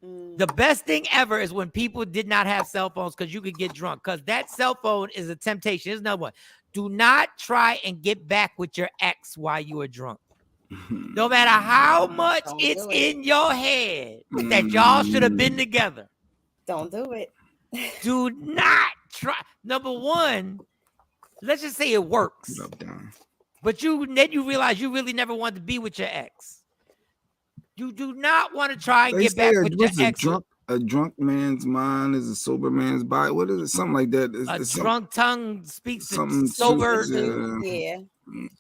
The best thing ever is when people did not have cell phones because you could get drunk because that cell phone is a temptation. Here's another one. Do not try and get back with your ex while you are drunk. No matter how much it's in your head that y'all should have been together. Don't do it. Do not try. Number one, let's just say it works. But then you realize you really never wanted to be with your ex. You do not want to try and get back with your ex. A drunk man's mind is a sober man's body. What is it? Something like that. A drunk tongue speaks to sober. Yeah.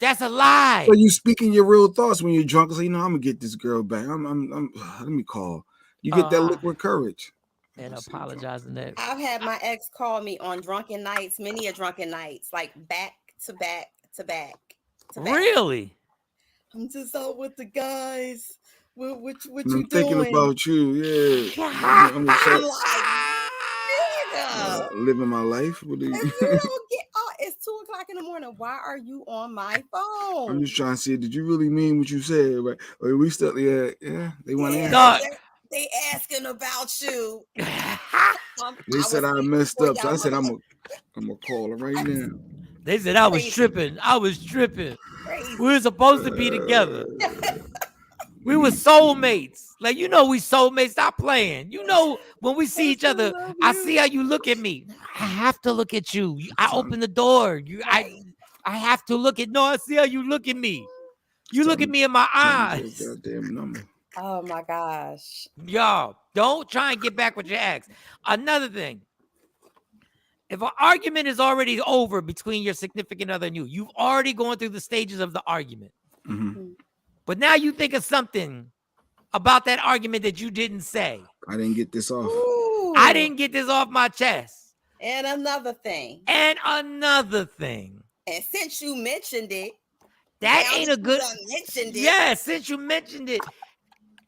That's a lie. So you speaking your real thoughts when you're drunk. So I'm gonna get this girl back. Let me call. You get that liquid courage. And apologizing that. I've had my ex call me on drunken nights, many a drunken nights, like back to back to back to back. Really? I'm just out with the guys. What you I'm doing? thinking about you, yeah. I'm living my life. What do you? It's 2:00 in the morning. Why are you on my phone? I'm just trying to see. Did you really mean what you said? Right? Or we still, yeah. They want to ask. They asking about you. They said I messed up, so I said I'm gonna call her right now. They said I was tripping. We were supposed to be together. We were soulmates. Like, we soulmates. Stop playing. When we see each other, I see how you look at me. I have to look at you. I open the door. I have to look at. No, I see how you look at me. You look at me in my eyes. Goddamn number. Oh my gosh. Y'all, don't try and get back with your ex. Another thing. If an argument is already over between your significant other and you've already gone through the stages of the argument. Mm-hmm. But now you think of something about that argument that you didn't say. I didn't get this off. Ooh. I didn't get this off my chest. And another thing. And another thing. And since you mentioned it, that ain't a good. Yeah, since you mentioned it.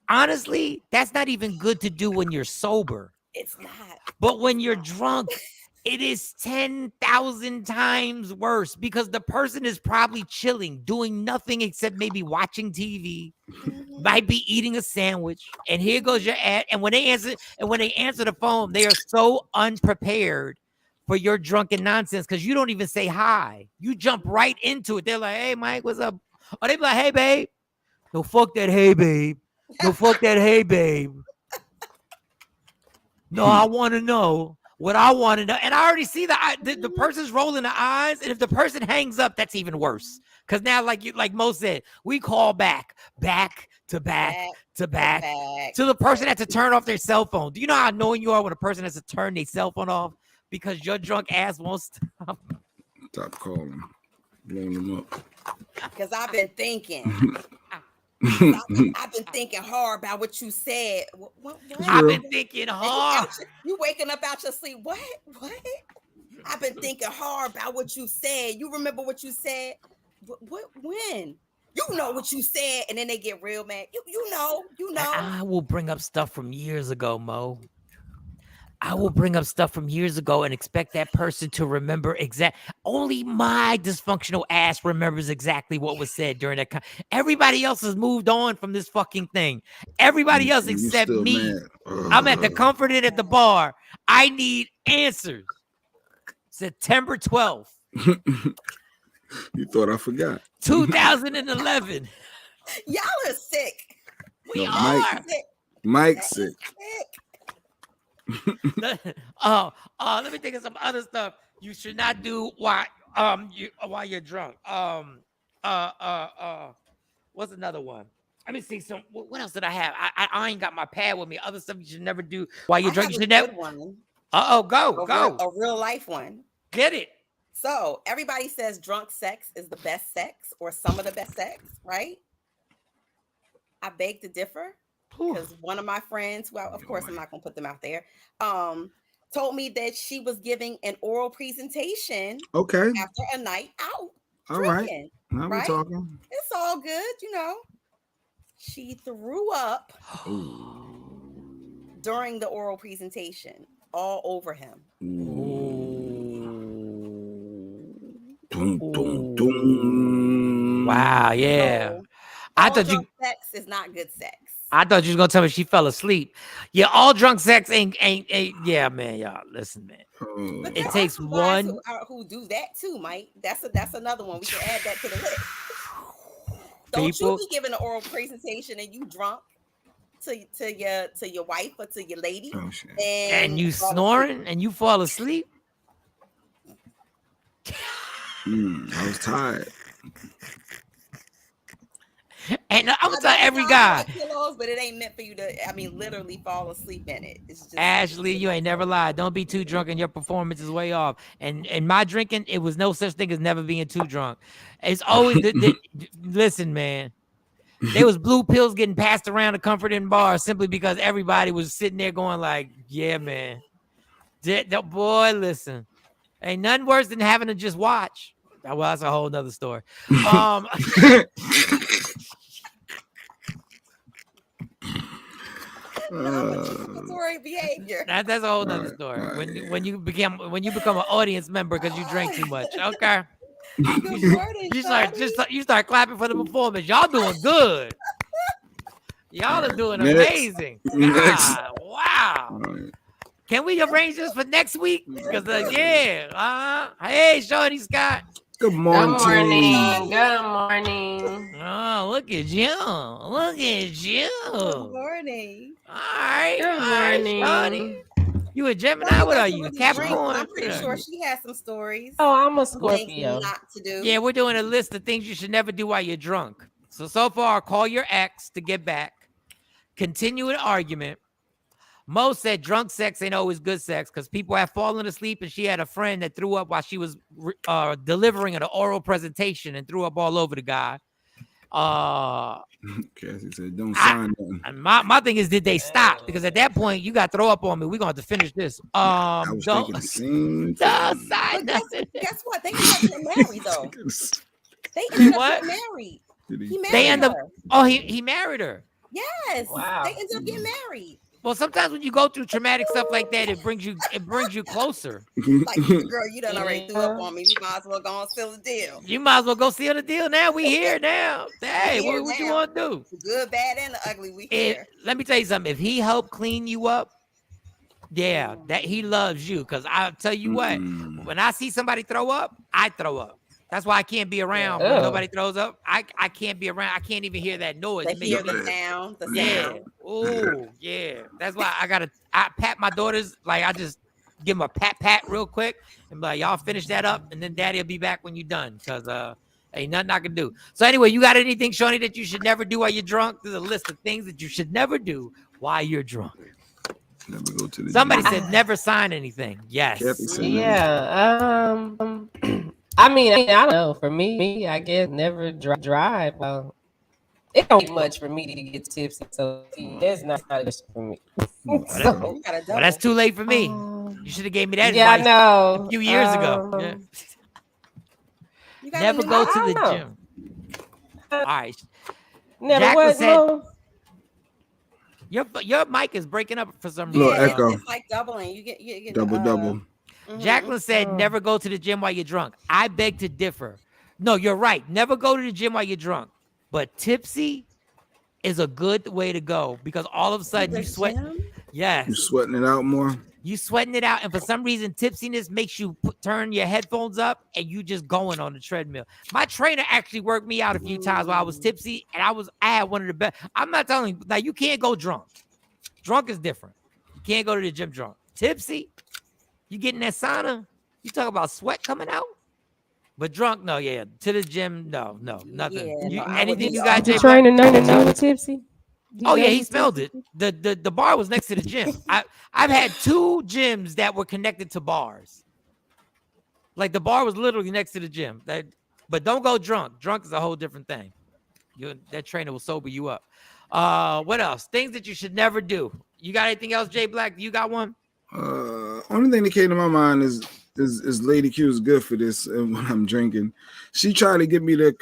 Honestly, that's not even good to do when you're sober. It's not. But when you're drunk, it is 10,000 times worse because the person is probably chilling, doing nothing except maybe watching TV, might be eating a sandwich. And here goes your ad. And when they answer the phone, they are so unprepared for your drunken nonsense because you don't even say hi. You jump right into it. They're like, "Hey, Mike, what's up?" Or they be like, "Hey, babe." No, fuck that. Hey, babe. No, fuck that. Hey, babe. No, I want to know what I want to know. And I already see the person's rolling the eyes. And if the person hangs up, that's even worse. Because now, like Mo said, we call back to the person has to turn off their cell phone. Do you know how annoying you are when a person has to turn their cell phone off because your drunk ass won't stop? Stop calling. Blowing them up. Because I've been thinking. I've been thinking hard about what you said. What? I've been thinking hard. You waking up out your sleep. What? I've been thinking hard about what you said. You remember what you said? What? When? You know what you said, and then they get real mad. You know. I will bring up stuff from years ago, Mo. I will bring up stuff from years ago and expect that person to remember only my dysfunctional ass remembers exactly what was said during that. Everybody else has moved on from this fucking thing. Everybody else except me. I'm at the Comfort Inn at the bar. I need answers. September 12th. You thought I forgot. 2011. Y'all are sick. We are. Mike's sick. Let me think of some other stuff you should not do while you're drunk. What's another one? Let me see some. What else did I have? I ain't got my pad with me. Other stuff you should never do while you're drunk. You should never. One. Go. A real life one. Get it. So everybody says drunk sex is the best sex or some of the best sex, right? I beg to differ. Because one of my friends, well, of course, I'm not going to put them out there, told me that she was giving an oral presentation after a night out. All drinking, right. Now we're talking. It's all good, She threw up during the oral presentation, all over him. Wow, yeah. So, I thought sex is not good sex. I thought you was gonna tell me she fell asleep. Yeah, all drunk sex ain't yeah, man. Y'all listen, man. It takes one who do that too, Mike. That's another one. We can add that to the list. Don't you be giving an oral presentation and you drunk to your wife or to your lady, and you snoring and you fall asleep. I was tired. And I'm gonna tell every guy, pillows, but it ain't meant for you to, literally fall asleep in it. It's just Ashley, you ain't never lied. Don't be too drunk and your performance is way off. And my drinking, it was no such thing as never being too drunk. It's always listen, man. There was blue pills getting passed around the Comfort Inn bar simply because everybody was sitting there going like, yeah, man. Boy, listen. Ain't nothing worse than having to just watch. Well, that's a whole nother story. Behavior. That's a whole nother story. When you become an audience member because you drank too much. Okay. You start clapping for the performance. Y'all doing good. Y'all are doing amazing. God, wow. Can we arrange this for next week? Because hey, Shawn Scott. Good morning. Good morning. Oh, look at you. Look at you. Good morning. All right. Good morning. You a Gemini? Someone What are doesn't you? really Capricorn? drink, I'm pretty sure she has some stories. Oh, I'm a Things Scorpio. not to do. Yeah, we're doing a list of things you should never do while you're drunk. So far, call your ex to get back. Continue an argument. Mo said drunk sex ain't always good sex because people have fallen asleep, and she had a friend that threw up while she was delivering an oral presentation and threw up all over the guy. Cassie said, "Don't sign nothing." And my thing is, did they stop? Because at that point, you got to throw up on me. We're gonna have to finish this. I was thinking the same Don't thing. sign nothing. Guess what? They ended up getting married though. They Did ended what? up getting married. Did He married They end up. her. Oh, he married her. Yes. Wow. They ended up getting married. Well, sometimes when you go through traumatic stuff like that, it brings you closer. Like, girl, you done already threw up on me. We might as well go and seal the deal. You might as well go seal the deal now. We here now. Hey, here what you now. want to do? The good, bad, and the ugly. We here. Let me tell you something. If he helped clean you up, yeah, that he loves you. Because I'll tell you what, when I see somebody throw up, I throw up. That's why I can't be around when nobody throws up. I can't be around. I can't even hear that noise. The hear the sound. The sound. Oh, yeah. That's why I pat my daughters. Like, I just give them a pat real quick and be like, y'all finish that up, and then daddy will be back when you're done. Because ain't nothing I can do. So anyway, you got anything, Shawnee, that you should never do while you're drunk? There's a list of things that you should never do while you're drunk. Never go to the Somebody gym. said never sign anything. Yes. Kathy said Yeah. I mean, I don't know. For me, I guess never drive. It don't take much for me to get tipsy, so that's not a question for me. Well, that's too late for me. You should have gave me that Yeah, I advice know. a few years ago. Yeah. Never go to the gym. All right. Never Jacqueline what? said, No. Your mic is breaking up for some reason. Little echo. It's like doubling. You get Double. Jacqueline said, never go to the gym while you're drunk. I beg to differ. No, you're right. Never go to the gym while you're drunk. But tipsy is a good way to go because all of a sudden you sweat. Yes. You sweating it out more? You sweating it out. And for some reason, tipsiness makes you turn your headphones up and you just going on the treadmill. My trainer actually worked me out a few times while I was tipsy. And I had one of the best. I'm not telling you, like, you can't go drunk. Drunk is different. You can't go to the gym drunk. Tipsy, you get in that sauna, you talk about sweat coming out. But drunk, no, yeah. To the gym, no, nothing. Yeah, Anything you got, Did the trainer know tipsy? Oh yeah, he smelled it. The bar was next to the gym. I've had 2 gyms that were connected to bars. Like the bar was literally next to the gym. But don't go drunk. Drunk is a whole different thing. That trainer will sober you up. What else? Things that you should never do. You got anything else, Jay Black? You got one? Only thing that came to my mind is Lady Q is good for this. And when I'm drinking, she tried to get me to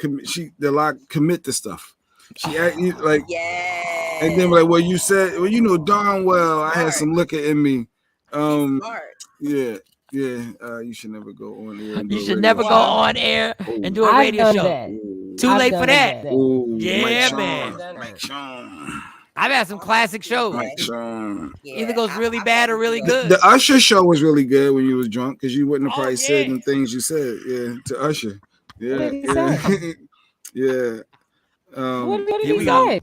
commit to stuff. She like, yeah, and then like, well, you said, well, you know darn well I had some liquor in me. Yeah. You should never go on air. You should never go on air and do a radio show. Too late for that. Yeah, man. Mike Shawn. I've had some classic shows. Mike Shawn. Either goes really bad or really good. The Usher show was really good when you was drunk because you wouldn't have probably said the things you said. Yeah, to Usher. Yeah. Yeah. What did he say?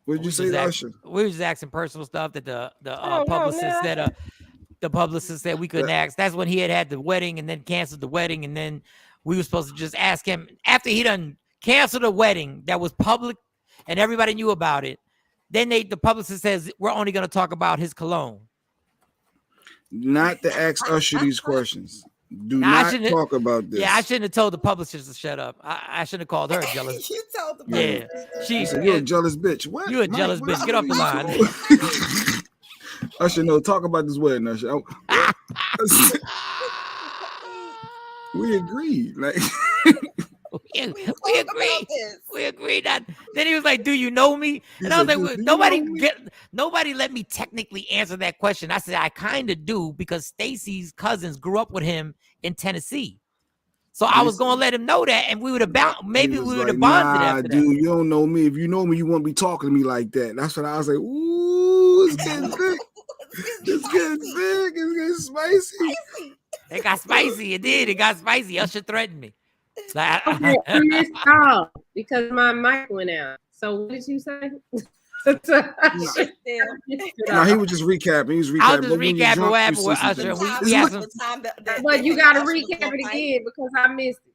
What did you say, Usher? We were just asking personal stuff that the publicist said. The publicist said we couldn't ask. That's when he had the wedding and then canceled the wedding, and then we were supposed to just ask him after he done canceled a wedding that was public and everybody knew about it. Then the publicist says we're only going to talk about his cologne. Not to ask Usher these questions. Do not talk about this. Yeah, I shouldn't have told the publicist to shut up. I shouldn't have called her jealous. You told the publicist. Yeah, you're a jealous bitch. What? You a jealous bitch. Get off the line. Usher, no, talk about this wedding, Usher. We agreed. Like we agreed that. Then he was like, "Do you know me?" And I was like, "Nobody let me technically answer that question." I said, "I kind of do because Stacy's cousins grew up with him in Tennessee." So I was gonna let him know that, and we would have maybe we would have bonded after that. Dude, you don't know me. If you know me, you won't be talking to me like that. That's what I was like. Ooh, it's getting big. It's getting big. It's getting spicy. It got spicy. It did. It got spicy. Usher threatened me. Okay, I missed off because my mic went out. So what did you say? No, he was just recapping. He was recapping. I'll just recap what happened with Usher. We asked him. But you got to recap it again because I missed it.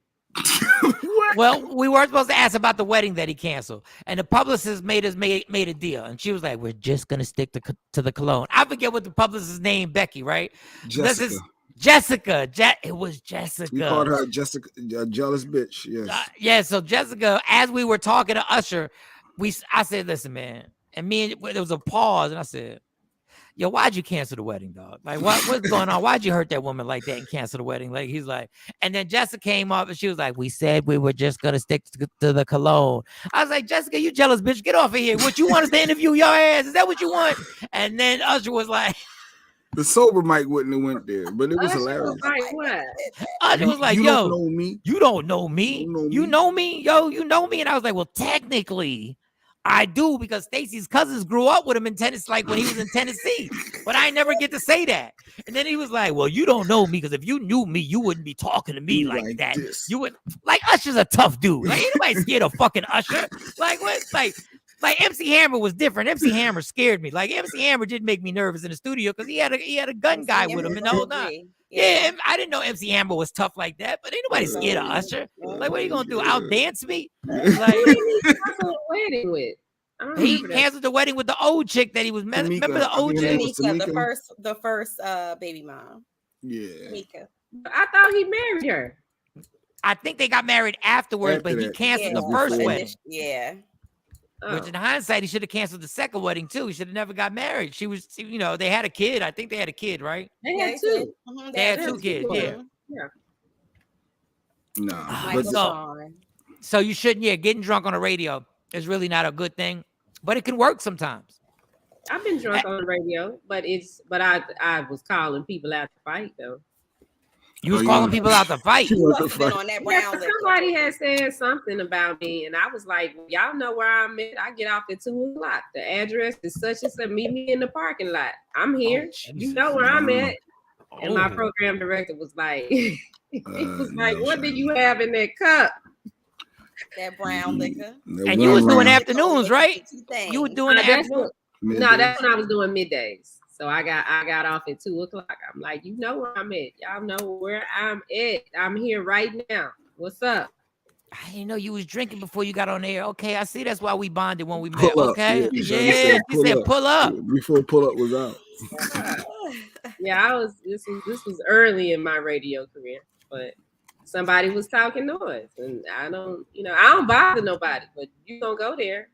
Well, we weren't supposed to ask about the wedding that he canceled, and the publicist made a deal, and she was like, "We're just gonna stick to the cologne." I forget what the publicist's name, Becky, right? Jessica. Jessica. It was Jessica. We called her Jessica, a jealous bitch. Yes. Yeah. So Jessica, as we were talking to Usher, I said, "Listen, man," and there was a pause, and I said, "Yo, why'd you cancel the wedding, dog? Like, what's going on? Why'd you hurt that woman like that and cancel the wedding?" Like, he's like, and then Jessica came up and she was like, "We said we were just gonna stick to the cologne." I was like, "Jessica, you jealous bitch, get off of here. What you want us to interview your ass? Is that what you want?" And then Usher was like, the sober Mike wouldn't have went there, but it was hilarious. Usher was like, you "Yo, don't know me. You don't know me. You know me, yo. You know me." And I was like, "Well, technically, I do, because Stacey's cousins grew up with him in Tennessee, like when he was in Tennessee. But I never get to say that." And then he was like, "Well, you don't know me, because if you knew me, you wouldn't be talking to me like that. This. You would like Usher's a tough dude. Like, ain't nobody scared of fucking Usher. Like what? Like MC Hammer was different. MC Hammer scared me. Like MC Hammer did make me nervous in the studio because he had a gun guy with him and the whole night. Yeah, I didn't know MC Hammer was tough like that, but ain't nobody scared of Usher. Like, what are you gonna do? Outdance me? Like, wedding with. He canceled the wedding with the old chick that he was. Remember the old chick? The first baby mom. Yeah. Tamika. I thought he married her. I think they got married afterwards, but he canceled the first wedding. Yeah. Which in hindsight, he should have canceled the second wedding too. He should have never got married. She was, they had a kid. I think they had a kid, right? They had two. They had two kids. Yeah. No. So you shouldn't. Yeah, getting drunk on the radio is really not a good thing, but it can work sometimes. I've been drunk on the radio, but I was calling people out to fight though. You was calling people out to fight. Somebody had said something about me, and I was like, "Y'all know where I'm at. I get off at 2:00. The address is such and such. Meet me in the parking lot. I'm here. You know where I'm at." And my program director was like, "He was like, what did you have in that cup?" That brown liquor. And you was doing afternoons, right? You were doing afternoons. No, that's when I was doing middays. So I got off at 2:00. I'm like, you know where I'm at. Y'all know where I'm at. I'm here right now. What's up? I didn't know you was drinking before you got on air. Okay, I see. That's why we bonded when we met. Pull okay, up. yeah. She said, "Pull up." Before pull up was out. Yeah, This was early in my radio career, but somebody was talking noise, and I don't bother nobody, but you gonna go there.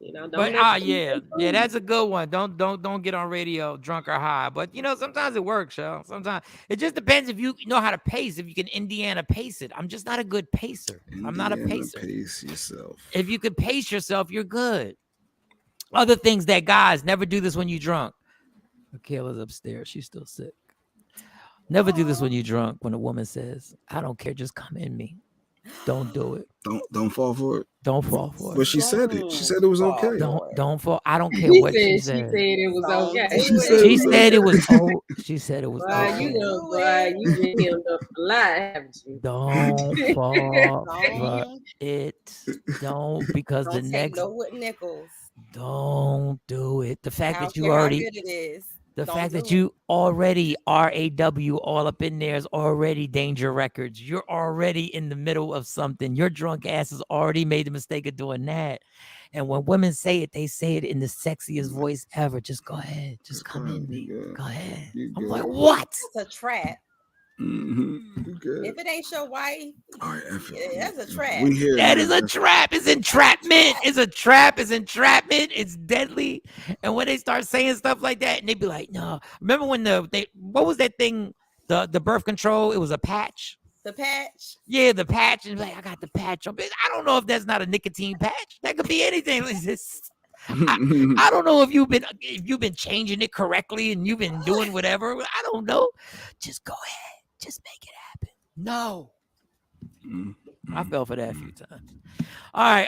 Yeah, that's a good one. Don't get on radio drunk or high. But sometimes it works, yo. Sometimes it just depends if you know how to pace. If you can Indiana pace it. I'm just not a good pacer. I'm not a pacer. Pace yourself. If you could pace yourself, you're good. Other things that guys never do this when you're drunk. Michaela's upstairs. She's still sick. Never do this when you're drunk. When a woman says, "I don't care, just come in me." Don't do it. Don't fall for it. Don't fall for it. But she said it. She said it was okay. Don't fall. I don't care what she said. She said it was okay. She said it was. She said it was. Okay. You been him up a lot, haven't you? Don't fall for it. Don't because don't the next. No wood nickels. Don't do it. The fact that you how already. Good it is. The fact that you already RAW all up in there is already danger records. You're already in the middle of something. Your drunk ass has already made the mistake of doing that. And when women say it, they say it in the sexiest voice ever. Just go ahead. Just come in me. Go ahead. I'm like, what? It's a trap. Mm-hmm. If it ain't your wife, that's a trap. That is a trap. It's entrapment. It's a trap. It's entrapment. It's deadly. And when they start saying stuff like that, and they be like, "No." Remember when what was that thing? The birth control. It was a patch. The patch. Yeah, the patch. And like, I got the patch on. I don't know if that's not a nicotine patch. That could be anything. I don't know if you've been changing it correctly and you've been doing whatever. I don't know. Just go ahead. Just make it happen. No. I fell for that a few times. All right.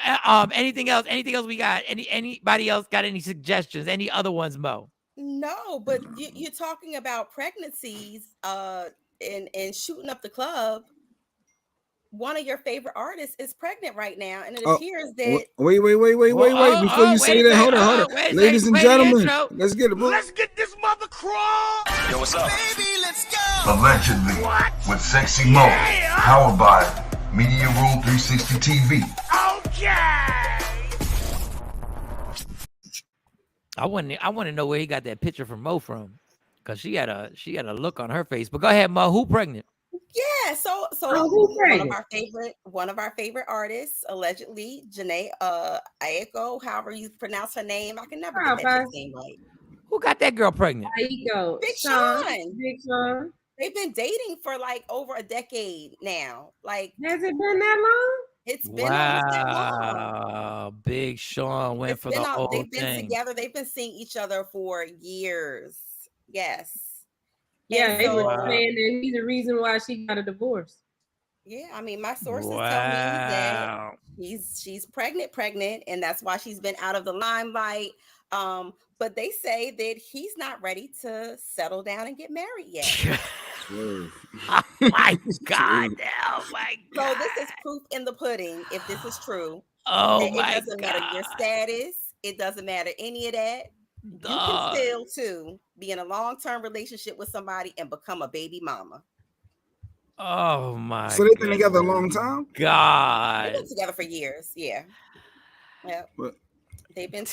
Anything else? Anything else we got? Anybody else got any suggestions? Any other ones, Mo? No, but you're talking about pregnancies and shooting up the club. one of your favorite artists is pregnant right now, and it appears that wait. Before you say that, hold on. Ladies and gentlemen, let's get it. Let's get this mother crawl. Yo, what's up? Baby, let's go. Allegedly, with Sexy Mo, powered by Media Room 360 TV. Okay. I want to know where he got that picture from Mo from, because she had a look on her face. But go ahead, Mo. Who pregnant? Yeah, so one of our favorite artists, allegedly, Janae Aiko, however you pronounce her name. I can never get that name right. Who got that girl pregnant? Aiko. Big Shawn. Big Shawn. They've been dating for like over a decade now. Like, has it been that long? It's been almost that long. Wow, Big Shawn went for the whole thing. They've been together. They've been seeing each other for years. Yes. Yeah, they were saying that he's the reason why she got a divorce. Yeah, I mean, my sources tell me that she's pregnant, and that's why she's been out of the limelight. But they say that he's not ready to settle down and get married yet. Oh my God! Oh my God! So this is proof in the pudding. If this is true, oh my God! It doesn't matter your status. It doesn't matter any of that. You can still too be in a long-term relationship with somebody and become a baby mama. Oh my! So they've been together a long time. God, they've been together for years. Yeah. But they've been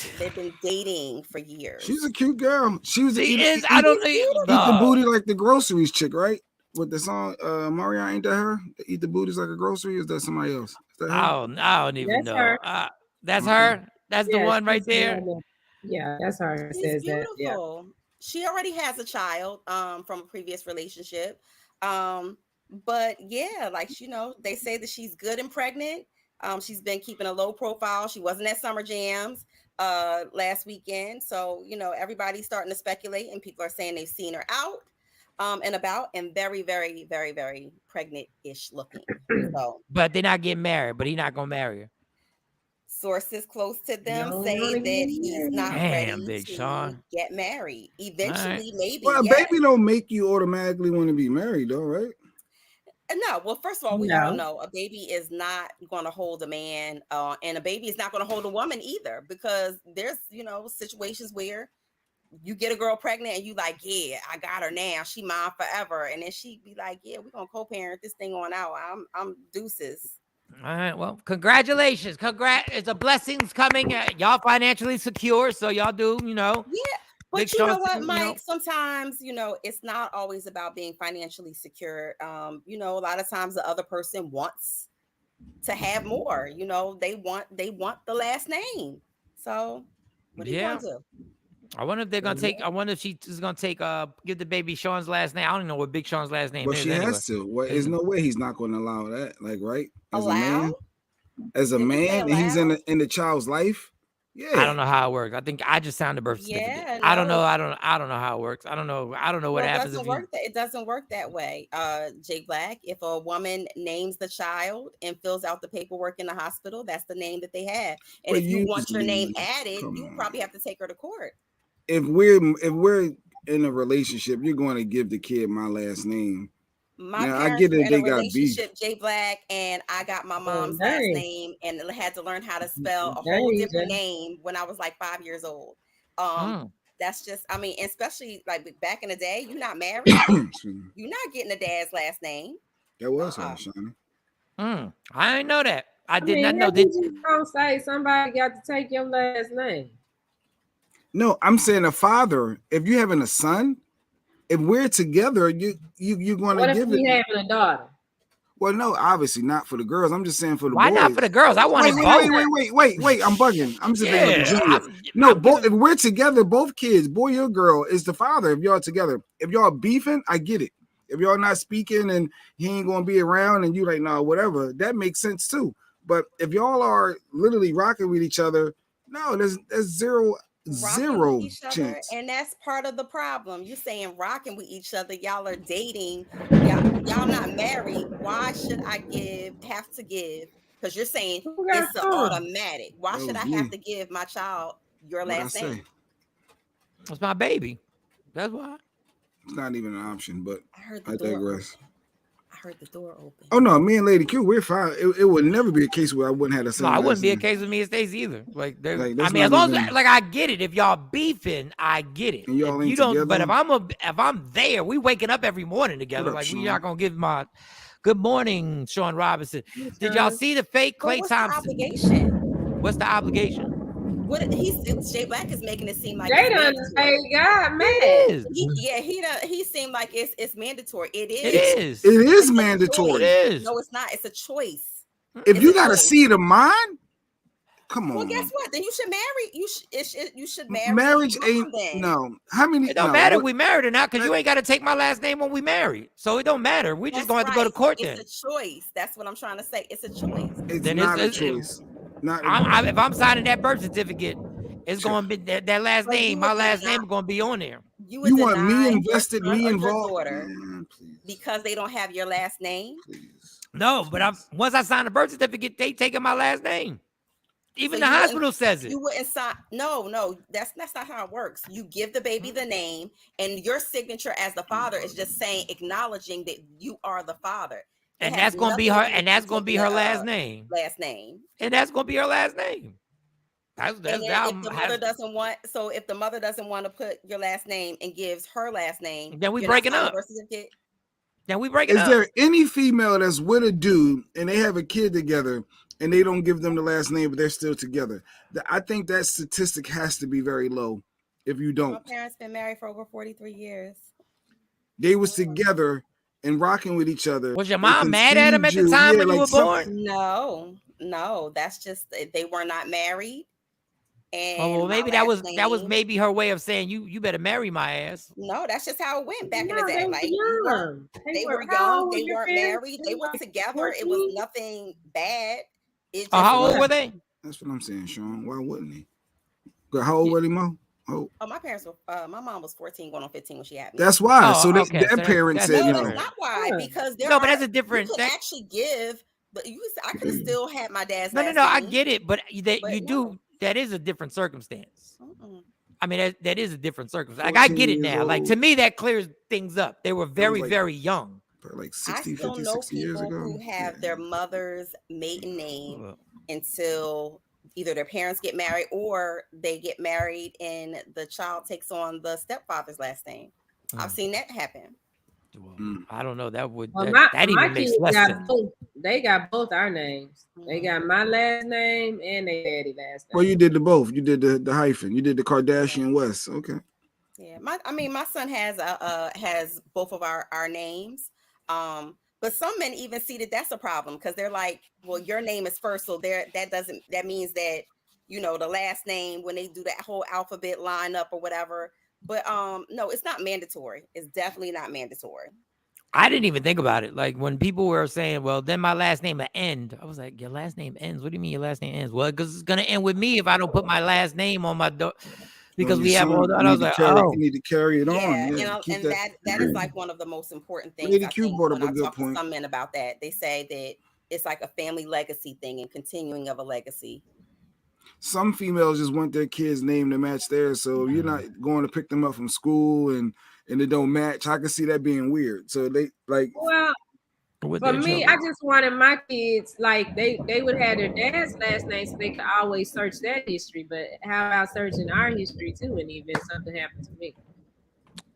dating for years. She's a cute girl. She was. I don't eat the booty like the groceries chick, right? With the song, Mario, ain't that her? Eat the booties like a grocery. Is that somebody else? Is that her? I don't even know. That's her. That's the one right there. Yeah, that's her. She's beautiful. Yeah. She already has a child from a previous relationship. But yeah, like, they say that she's good and pregnant. She's been keeping a low profile. She wasn't at Summer Jams last weekend. So, everybody's starting to speculate, and people are saying they've seen her out and about, and very, very, very, very pregnant-ish looking. So, but they're not getting married, but he's not going to marry her. Sources close to them say that he's not ready to get married. Eventually, maybe. Well, a baby don't make you automatically want to be married, though, right? No. Well, first of all, we all know a baby is not going to hold a man, and a baby is not going to hold a woman either, because there's, situations where you get a girl pregnant and you like, yeah, I got her now. She mine forever. And then she be like, yeah, we're going to co-parent this thing on out. I'm deuces. All right. Well, congratulations. It's a blessings coming. Y'all financially secure. So y'all do, Yeah. But you know what, Mike? Sometimes, it's not always about being financially secure. A lot of times the other person wants to have more. They want the last name. So what are you going to do? I wonder if they're gonna take. I wonder if she's gonna take. Give the baby Shawn's last name. I don't even know what Big Shawn's last name is. But she has to. Well, there's no way he's not going to allow that. Like, right? As a man, and he's in the child's life. Yeah. I don't know how it works. I think I just signed the birth certificate. Yeah, I don't know. I don't know how it works. I don't know what happens. It doesn't work that way. Jay Black, if a woman names the child and fills out the paperwork in the hospital, that's the name that they have. And if you want your name added, you probably have to take her to court. If we're in a relationship, you're going to give the kid my last name. My parents were in a relationship, Jay Black, and I got my mom's last name and had to learn how to spell a whole different name when I was like 5 years old. That's just, especially like back in the day, you're not married. You're not getting a dad's last name. That was her, Shawn. I didn't know that. I did not know. Did you don't say somebody got to take your last name? No, I'm saying a father. If you're having a son, if we're together, you're going to give it. What if we having a daughter? Well, no, obviously not for the girls. I'm just saying for the boys. Why not for the girls? I want both. Wait. I'm bugging. I'm just thinking of Junior. Both. If we're together, both kids, boy or girl, is the father. If y'all together, if y'all beefing, I get it. If y'all not speaking and he ain't gonna be around and you like, no, whatever, that makes sense too. But if y'all are literally rocking with each other, no, there's zero chance. And that's part of the problem. You're saying rocking with each other, y'all are dating, y'all not married. Why should I have to give? Because you're saying it's an automatic. Why should I have to give my child your last name? It's my baby. That's why. It's not even an option, but I digress. heard the door open. Oh no, me and Lady Q, we're fine. It would never be a case where I wouldn't have the same. No, it wouldn't be a case with me and Stacey either. Like I mean, as long as I get it. If y'all beefing, I get it. And y'all if ain't you don't, together? but if I'm there, we waking up every morning together. Up, like Shawn? we not gonna give my good morning, Shawn Robinson. Did y'all see the fake Klay Thompson? What's the obligation? What Jay Black is making it seem like they done got mad. He seemed like it's mandatory. It is. It is mandatory. It is. No, it's not. It's a choice. If you got a seed of mine, come on. Well, guess what? Then you should marry. You should marry. Marriage ain't no. How many? It don't matter if we married or not, because you ain't got to take my last name when we married. So it don't matter. We just gonna have to go to court then. It's a choice. That's what I'm trying to say. It's a choice. It's not a choice. If I'm signing that birth certificate, it's going to be that last name. My last name is going to be on there. You want me invested, me involved? Because they don't have your last name. No, but once I sign the birth certificate, they taking my last name. Even the hospital says it. You wouldn't sign. No, that's not how it works. You give the baby the name, and your signature as the father is just saying, acknowledging that you are the father. And that's gonna be her. And that's gonna be her last name. Last name. And that's gonna be her last name. If the mother doesn't want to put your last name and gives her last name, then we breaking up. Then we break it up. Is there any female that's with a dude and they have a kid together and they don't give them the last name, but they're still together? I think that statistic has to be very low. If you don't, my parents been married for over 43 years. They was together and rocking with each other. Was your mom mad at him at the time when you were born? No, that's just they were not married. And well, maybe that was maybe her way of saying you better marry my ass. No, that's just how it went back in the day. Like they were young, they weren't married, they were together. It was nothing bad. How old were they? That's what I'm saying, Shawn. Why wouldn't he? How old were they, Mo? Oh, my parents were. My mom was 14, going on 15 when she had me. That's why. So their parents said no. That's not why. Because but that's a different. You could actually give, but I could have still had my dad's. No. I get it, but you do. That is a different circumstance. I mean, that is a different circumstance. Like I get it now. Like to me, that clears things up. They were very, very young. Like 60, 50, 60 years ago. Who have their mother's maiden name until either their parents get married or they get married and the child takes on the stepfather's last name. I've seen that happen. I don't know. That would that even makes less sense. They got both our names. They got my last name and their daddy last name. Well, you did the both. You did the hyphen. You did the Kardashian West. Okay. Yeah, my son has both of our names. But some men even see that that's a problem because they're like, well, your name is first, so that means that the last name when they do that whole alphabet line up or whatever. But no, it's not mandatory. It's definitely not mandatory. I didn't even think about it. Like when people were saying, well, then my last name will end. I was like, your last name ends? What do you mean your last name ends? Well, because it's gonna end with me if I don't put my last name on my door. Because we have all that. I was like, you need to carry it on. Yeah, and that is like one of the most important things. Lady Q brought up a good point. Some men about that. They say that it's like a family legacy thing and continuing of a legacy. Some females just want their kids' name to match theirs. So if you're not going to pick them up from school and it don't match, I can see that being weird. So they like. Well, for me, I just wanted my kids like they would have their dad's last name so they could always search that history. But how about searching our history too? And even something happened to me.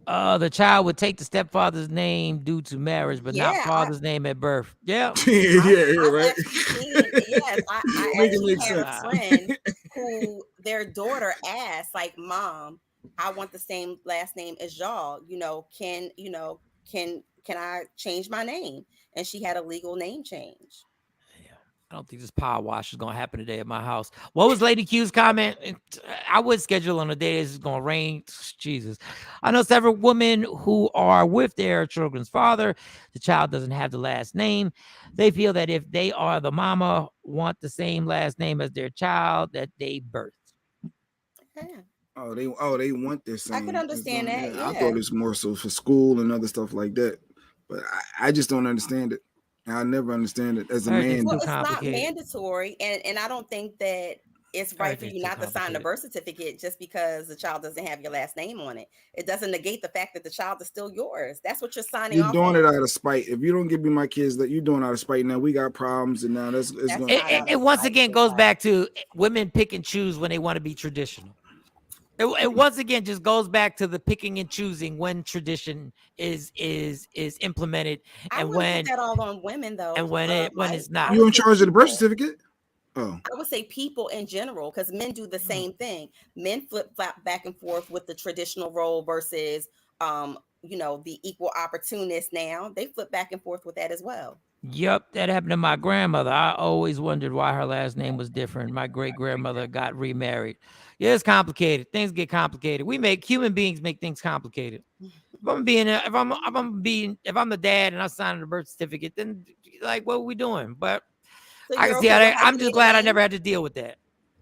The child would take the stepfather's name due to marriage, but not father's name at birth. Yeah. Right. Yes, I actually have a friend who their daughter asked, like, Mom, I want the same last name as y'all. Can I change my name? And she had a legal name change. I don't think this power wash is going to happen today at my house. What was Lady Q's comment? I would schedule on a day this is going to rain. Jesus. I know several women who are with their children's father. The child doesn't have the last name. They feel that if they are the mama, want the same last name as their child that they birthed. Yeah. They want their same. I can understand that. Yeah. I thought it's more so for school and other stuff like that. But I just don't understand it. I never understand it as a man. Well, it's not mandatory, and I don't think that it's right for you not to sign the birth certificate just because the child doesn't have your last name on it. It doesn't negate the fact that the child is still yours. That's what you're signing off on. You're doing it out of spite. If you don't give me my kids, that you're doing out of spite. Now we got problems, and now it once again goes back to women pick and choose when they want to be traditional. It once again just goes back to the picking and choosing when tradition is implemented, and when put that all on women though, and when it's not. You in charge of the birth certificate? Oh, I would say people in general, because men do the same thing. Men flip-flop back and forth with the traditional role versus the equal opportunist. Now they flip back and forth with that as well. Yep, that happened to my grandmother. I always wondered why her last name was different. My great-grandmother got remarried. Yeah, it's complicated. Things get complicated. Human beings make things complicated. If I'm the dad and I'm signing the birth certificate, then like, what are we doing? But so I can see how I'm just glad I never had to deal with that.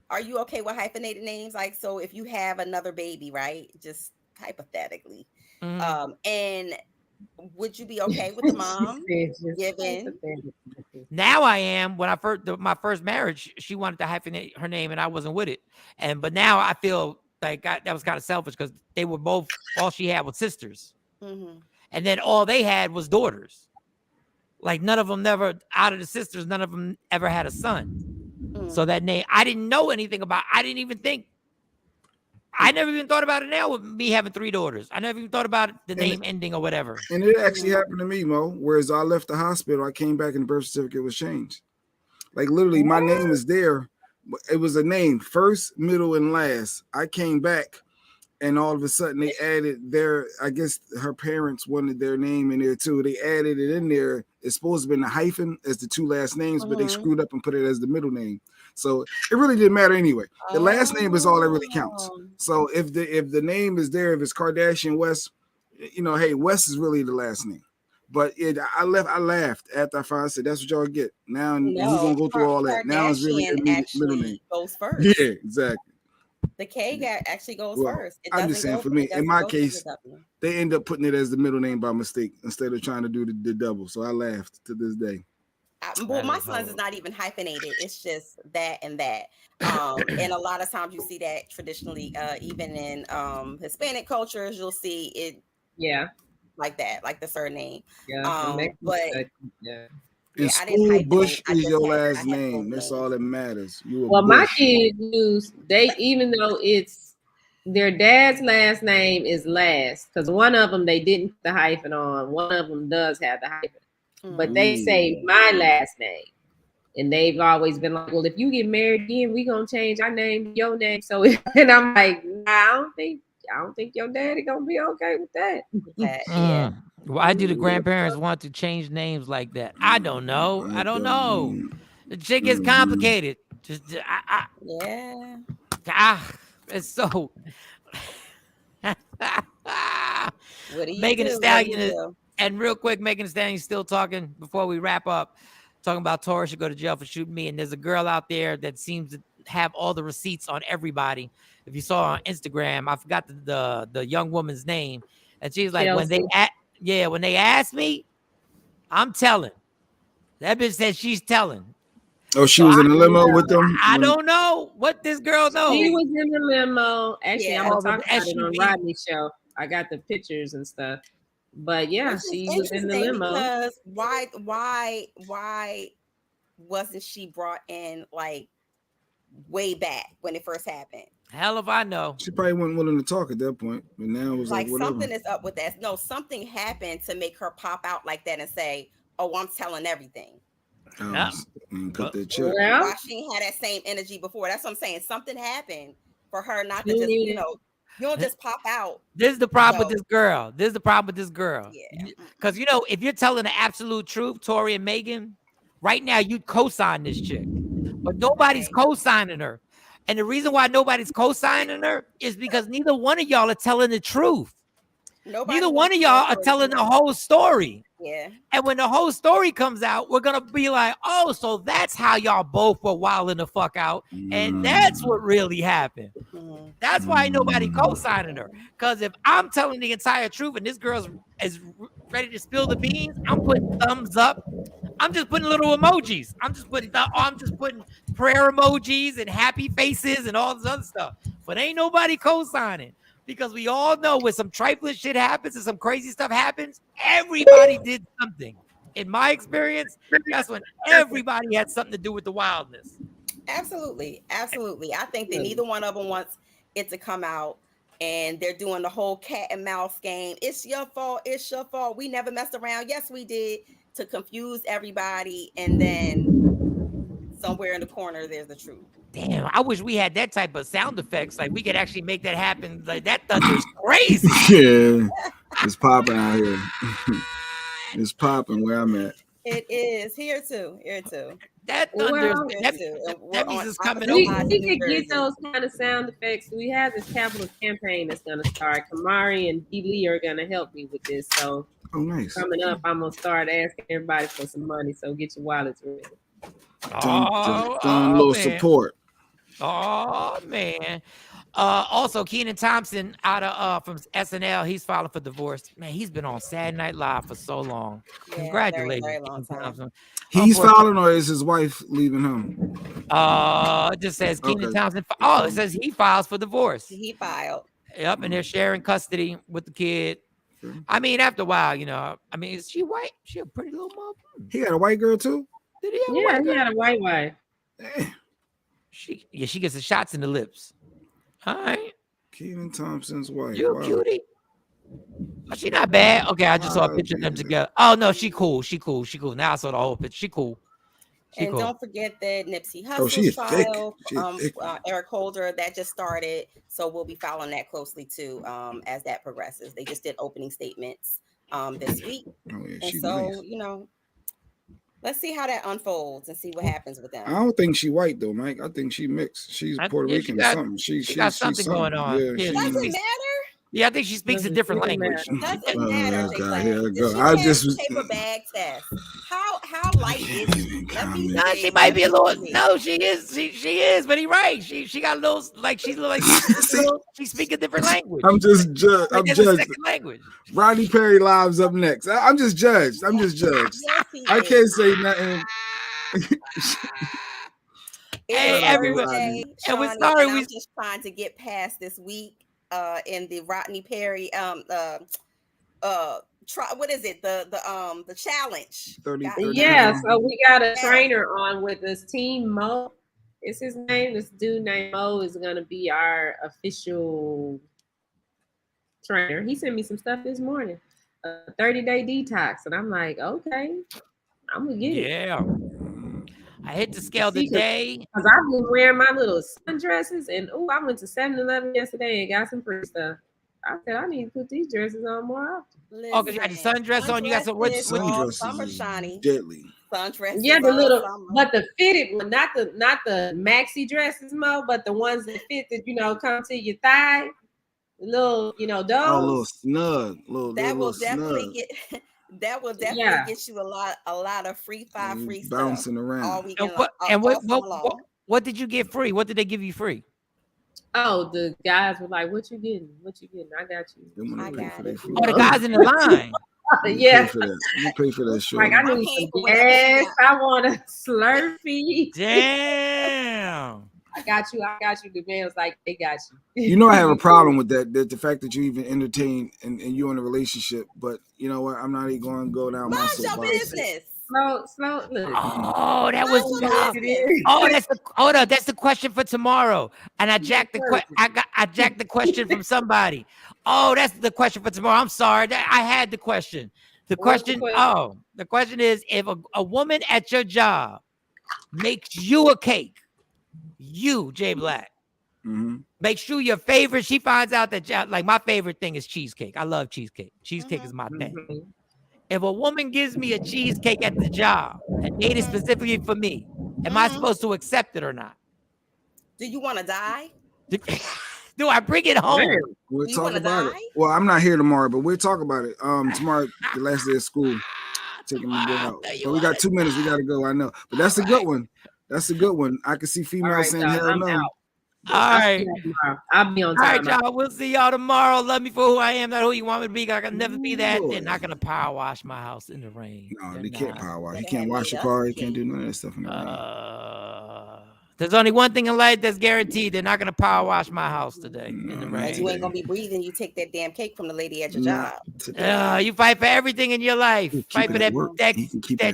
Are you okay with hyphenated names? Like, so if you have another baby, right? Just hypothetically, and would you be okay with the mom giving? Now I am. When my first marriage, she wanted to hyphenate her name, and I wasn't with it. But now I feel like that was kind of selfish because they were both. All she had was sisters, and then all they had was daughters. Like none of them out of the sisters, none of them ever had a son. So that name, I didn't know anything about. I never even thought about it now with me having 3 daughters. I never even thought about the name ending or whatever. And it actually happened to me, Mo. Whereas I left the hospital, I came back and the birth certificate was changed. Like literally, my name is there. It was a name, first, middle, and last. I came back, and all of a sudden they added I guess her parents wanted their name in there too. They added it in there. It's supposed to be in a hyphen as the 2 last names, but they screwed up and put it as the middle name. So it really didn't matter anyway. The last name is all that really counts. So if the name is there, if it's Kardashian West, hey, West is really the last name. But I laughed after I finally said, that's what y'all get. Now we're gonna go through all that. Now it's really middle name. Goes first. Yeah, exactly. The K actually goes first. I'm just saying, for me, in my case, they end up putting it as the middle name by mistake instead of trying to do the double. So I laughed to this day. Well, my son's is not even hyphenated. It's just that and that. And a lot of times you see that traditionally, even in Hispanic cultures, you'll see it. Yeah. Like that, like the surname. Yeah. In school, Bush is your last name. That's all that matters. My kids even though it's their dad's last name is last, because one of them they didn't put the hyphen on. One of them does have the hyphen. But they say my last name. And they've always been like, well, if you get married again, we gonna change our name to your name. So and I'm like, nah, I don't think your daddy gonna be okay with that. Yeah. Why do the grandparents want to change names like that? I don't know. The shit gets complicated. It's so. What do you Megan do? Thee Stallion and real quick, Megan Thee Stallion still talking before we wrap up. Talking about Tori should go to jail for shooting me, and there's a girl out there that seems to have all the receipts on everybody. If you saw on Instagram, I forgot the young woman's name, and she's like, when they ask me, I'm telling. That bitch said she's telling. Oh, she was in the limo with them? I don't know what this girl knows. She was in the limo. Actually, I'm gonna talk about it on Rodney's show. I got the pictures and stuff. But yeah, she was in the limo. Because why wasn't she brought in like way back when it first happened? Hell if I know. She probably wasn't willing to talk at that point. But now it was like something is up with that. No, something happened to make her pop out like that and say, "Oh, I'm telling everything." And cut that check. Why she ain't had that same energy before? That's what I'm saying. Something happened for her not to just, you don't just pop out. This is the problem with this girl. Yeah. Because, if you're telling the absolute truth, Tori and Megan, right now you'd co-sign this chick. But nobody's co-signing her. And the reason why nobody's co-signing her is because neither one of y'all are telling the truth. Neither one of y'all are telling the whole story. Yeah. And when the whole story comes out, we're going to be like, oh, so that's how y'all both were wilding the fuck out. And that's what really happened. That's why nobody co-signing her. Because if I'm telling the entire truth and this girl is ready to spill the beans, I'm putting thumbs up. I'm just putting little emojis. I'm just putting prayer emojis and happy faces and all this other stuff. But ain't nobody co-signing because we all know when some trifling shit happens and some crazy stuff happens, everybody did something. In my experience, that's when everybody had something to do with the wildness. Absolutely. Absolutely. I think that neither one of them wants it to come out, and they're doing the whole cat and mouse game. It's your fault. It's your fault. We never messed around. Yes, we did, to confuse everybody. And then somewhere in the corner, there's the truth. Damn, I wish we had that type of sound effects. Like we could actually make that happen. Like that thunder's crazy. Yeah, it's popping out here. It's popping where I'm at. It is here too. Here too. That thunder, that means it's coming over. We could get those kind of sound effects. We have this capital campaign that's going to start. Kamari and D. Lee are going to help me with this. So nice. Coming up, I'm going to start asking everybody for some money. So get your wallets ready. A little support. Oh man. Also Kenan Thompson out of from SNL, he's filing for divorce. Man, he's been on Saturday Night Live for so long. Yeah, congratulations. Very long time. He's filing, or is his wife leaving him? It just says Kenan Thompson. Oh, it says he files for divorce. He filed. Yep, and they're sharing custody with the kid. I mean, after a while, I mean, is she white? She a pretty little mom. He got a white girl too? Did he have a white girl? He had a white wife. She gets the shots in the lips. All right. Kenan Thompson's wife. You cutie. Oh, she not bad. Okay, I just saw a picture of them together. Oh no, she cool. She cool. Now I saw the whole picture. She cool. Don't forget that Nipsey Hussle's file, Eric Holder, that just started. So we'll be following that closely too, as that progresses. They just did opening statements this week. And so, nice. Let's see how that unfolds and see what happens with them. I don't think she white though, Mike. I think she mixed. She's Puerto Rican or something. She got something going on. Yeah, doesn't matter. Yeah, I think she speaks a different language. Doesn't matter. Here I go. I just paper bag test. How light is she? No, she might be a little. No, she is. She is. But he's right. She got a little like she's like she speak a different language. I'm just judged. I'm judged. Second language. Rodney Perry Live's up next. I'm just judged. Yes, I can't say nothing. Hey, everybody. And we're sorry. We're just trying to get past this week. In the Rodney Perry what is it, the challenge? 30, yeah, so we got a trainer on with us. Team Mo is his name. This dude named Mo is gonna be our official trainer. He sent me some stuff this morning, a 30-day detox, and I'm like, okay, I'm gonna get it. Yeah. I hit the scale today. Because I've been wearing my little sundresses, and I went to 7-Eleven yesterday and got some free stuff. I said, I need to put these dresses on more often. Listen, because you got your sundress on, you got some sundresses. Summer shiny. Deadly. Sundresses. Yeah, the little, but the fitted one, not the maxi dresses, Mo, but the ones that fit that, come to your thigh. The little, those. Oh, a little snug. That will definitely get. That will definitely get you a lot of free stuff bouncing around all weekend. What did you get free? What did they give you free? Oh, the guys were like, "What you getting? What you getting? I got you. I got it." Oh, the guys in the line. Yeah, you pay for that shit. Like I need some gas. I want a Slurpee. Damn. I got you. The man was like, they got you. I have a problem with that. The fact that you even entertain and you're in a relationship, but you know what? I'm not even going to go down my soapbox. Slow. Oh, that was that's the question for tomorrow. And I jacked the question from somebody. Oh, that's the question for tomorrow. I'm sorry. I had the question. The question is, if a woman at your job makes you a cake, you, Jay Black, make sure your favorite, she finds out that, like, my favorite thing is cheesecake. I love cheesecake. Cheesecake is my thing. If a woman gives me a cheesecake at the job and made it specifically for me, am I supposed to accept it or not? Do you want to die? Do I bring it home? We'll talk about it. Well, I'm not here tomorrow, but we'll talk about it. Tomorrow, the last day of school, taking me out. But we got 2 minutes. We got to go. I know, but that's a good one. That's a good one. I can see females saying hell no. All right. I'll be on All time. right, y'all. We'll see y'all tomorrow. Love me for who I am, not who you want me to be. I can never be that. They're not gonna power wash my house in the rain. No, they can't power wash. You can't wash your car. You can't do none of that stuff in the rain. There's only one thing in life that's guaranteed. They're not gonna power wash my house today in the rain. You ain't gonna be breathing. You take that damn cake from the lady at your job. You fight for everything in your life. Fight for that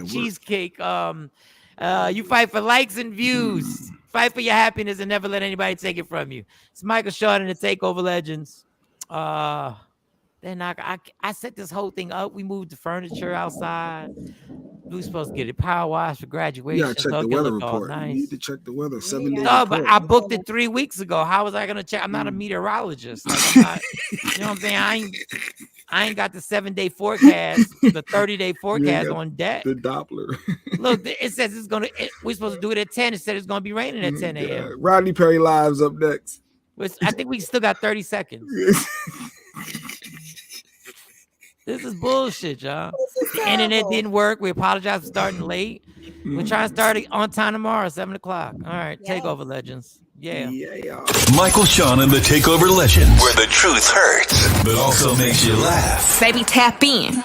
cheesecake. You fight for likes and views. Fight for your happiness and never let anybody take it from you. It's Michael Shawn and the TakeOver Legends. Then I set this whole thing up. We moved the furniture outside. We were supposed to get it power washed for graduation. Yeah, check the weather report. Nice. You need to check the weather 7 days. No, but I booked it 3 weeks ago. How was I gonna check? I'm not a meteorologist. Like, I'm not, you know what I'm saying? I ain't got the 7-day forecast, the 30-day forecast on deck. The Doppler. Look, it says it's gonna. We're supposed to do it at 10. It said it's gonna be raining at 10 a.m. Rodney Perry Live's up next. I think we still got 30 seconds. This is bullshit, y'all. The internet didn't work. We apologize for starting late. We're trying to start on time tomorrow, 7 o'clock. All right, TakeOver Legends. Yeah. Michael Shawn and the TakeOver Legends, where the truth hurts, but also makes you laugh. Baby, tap in.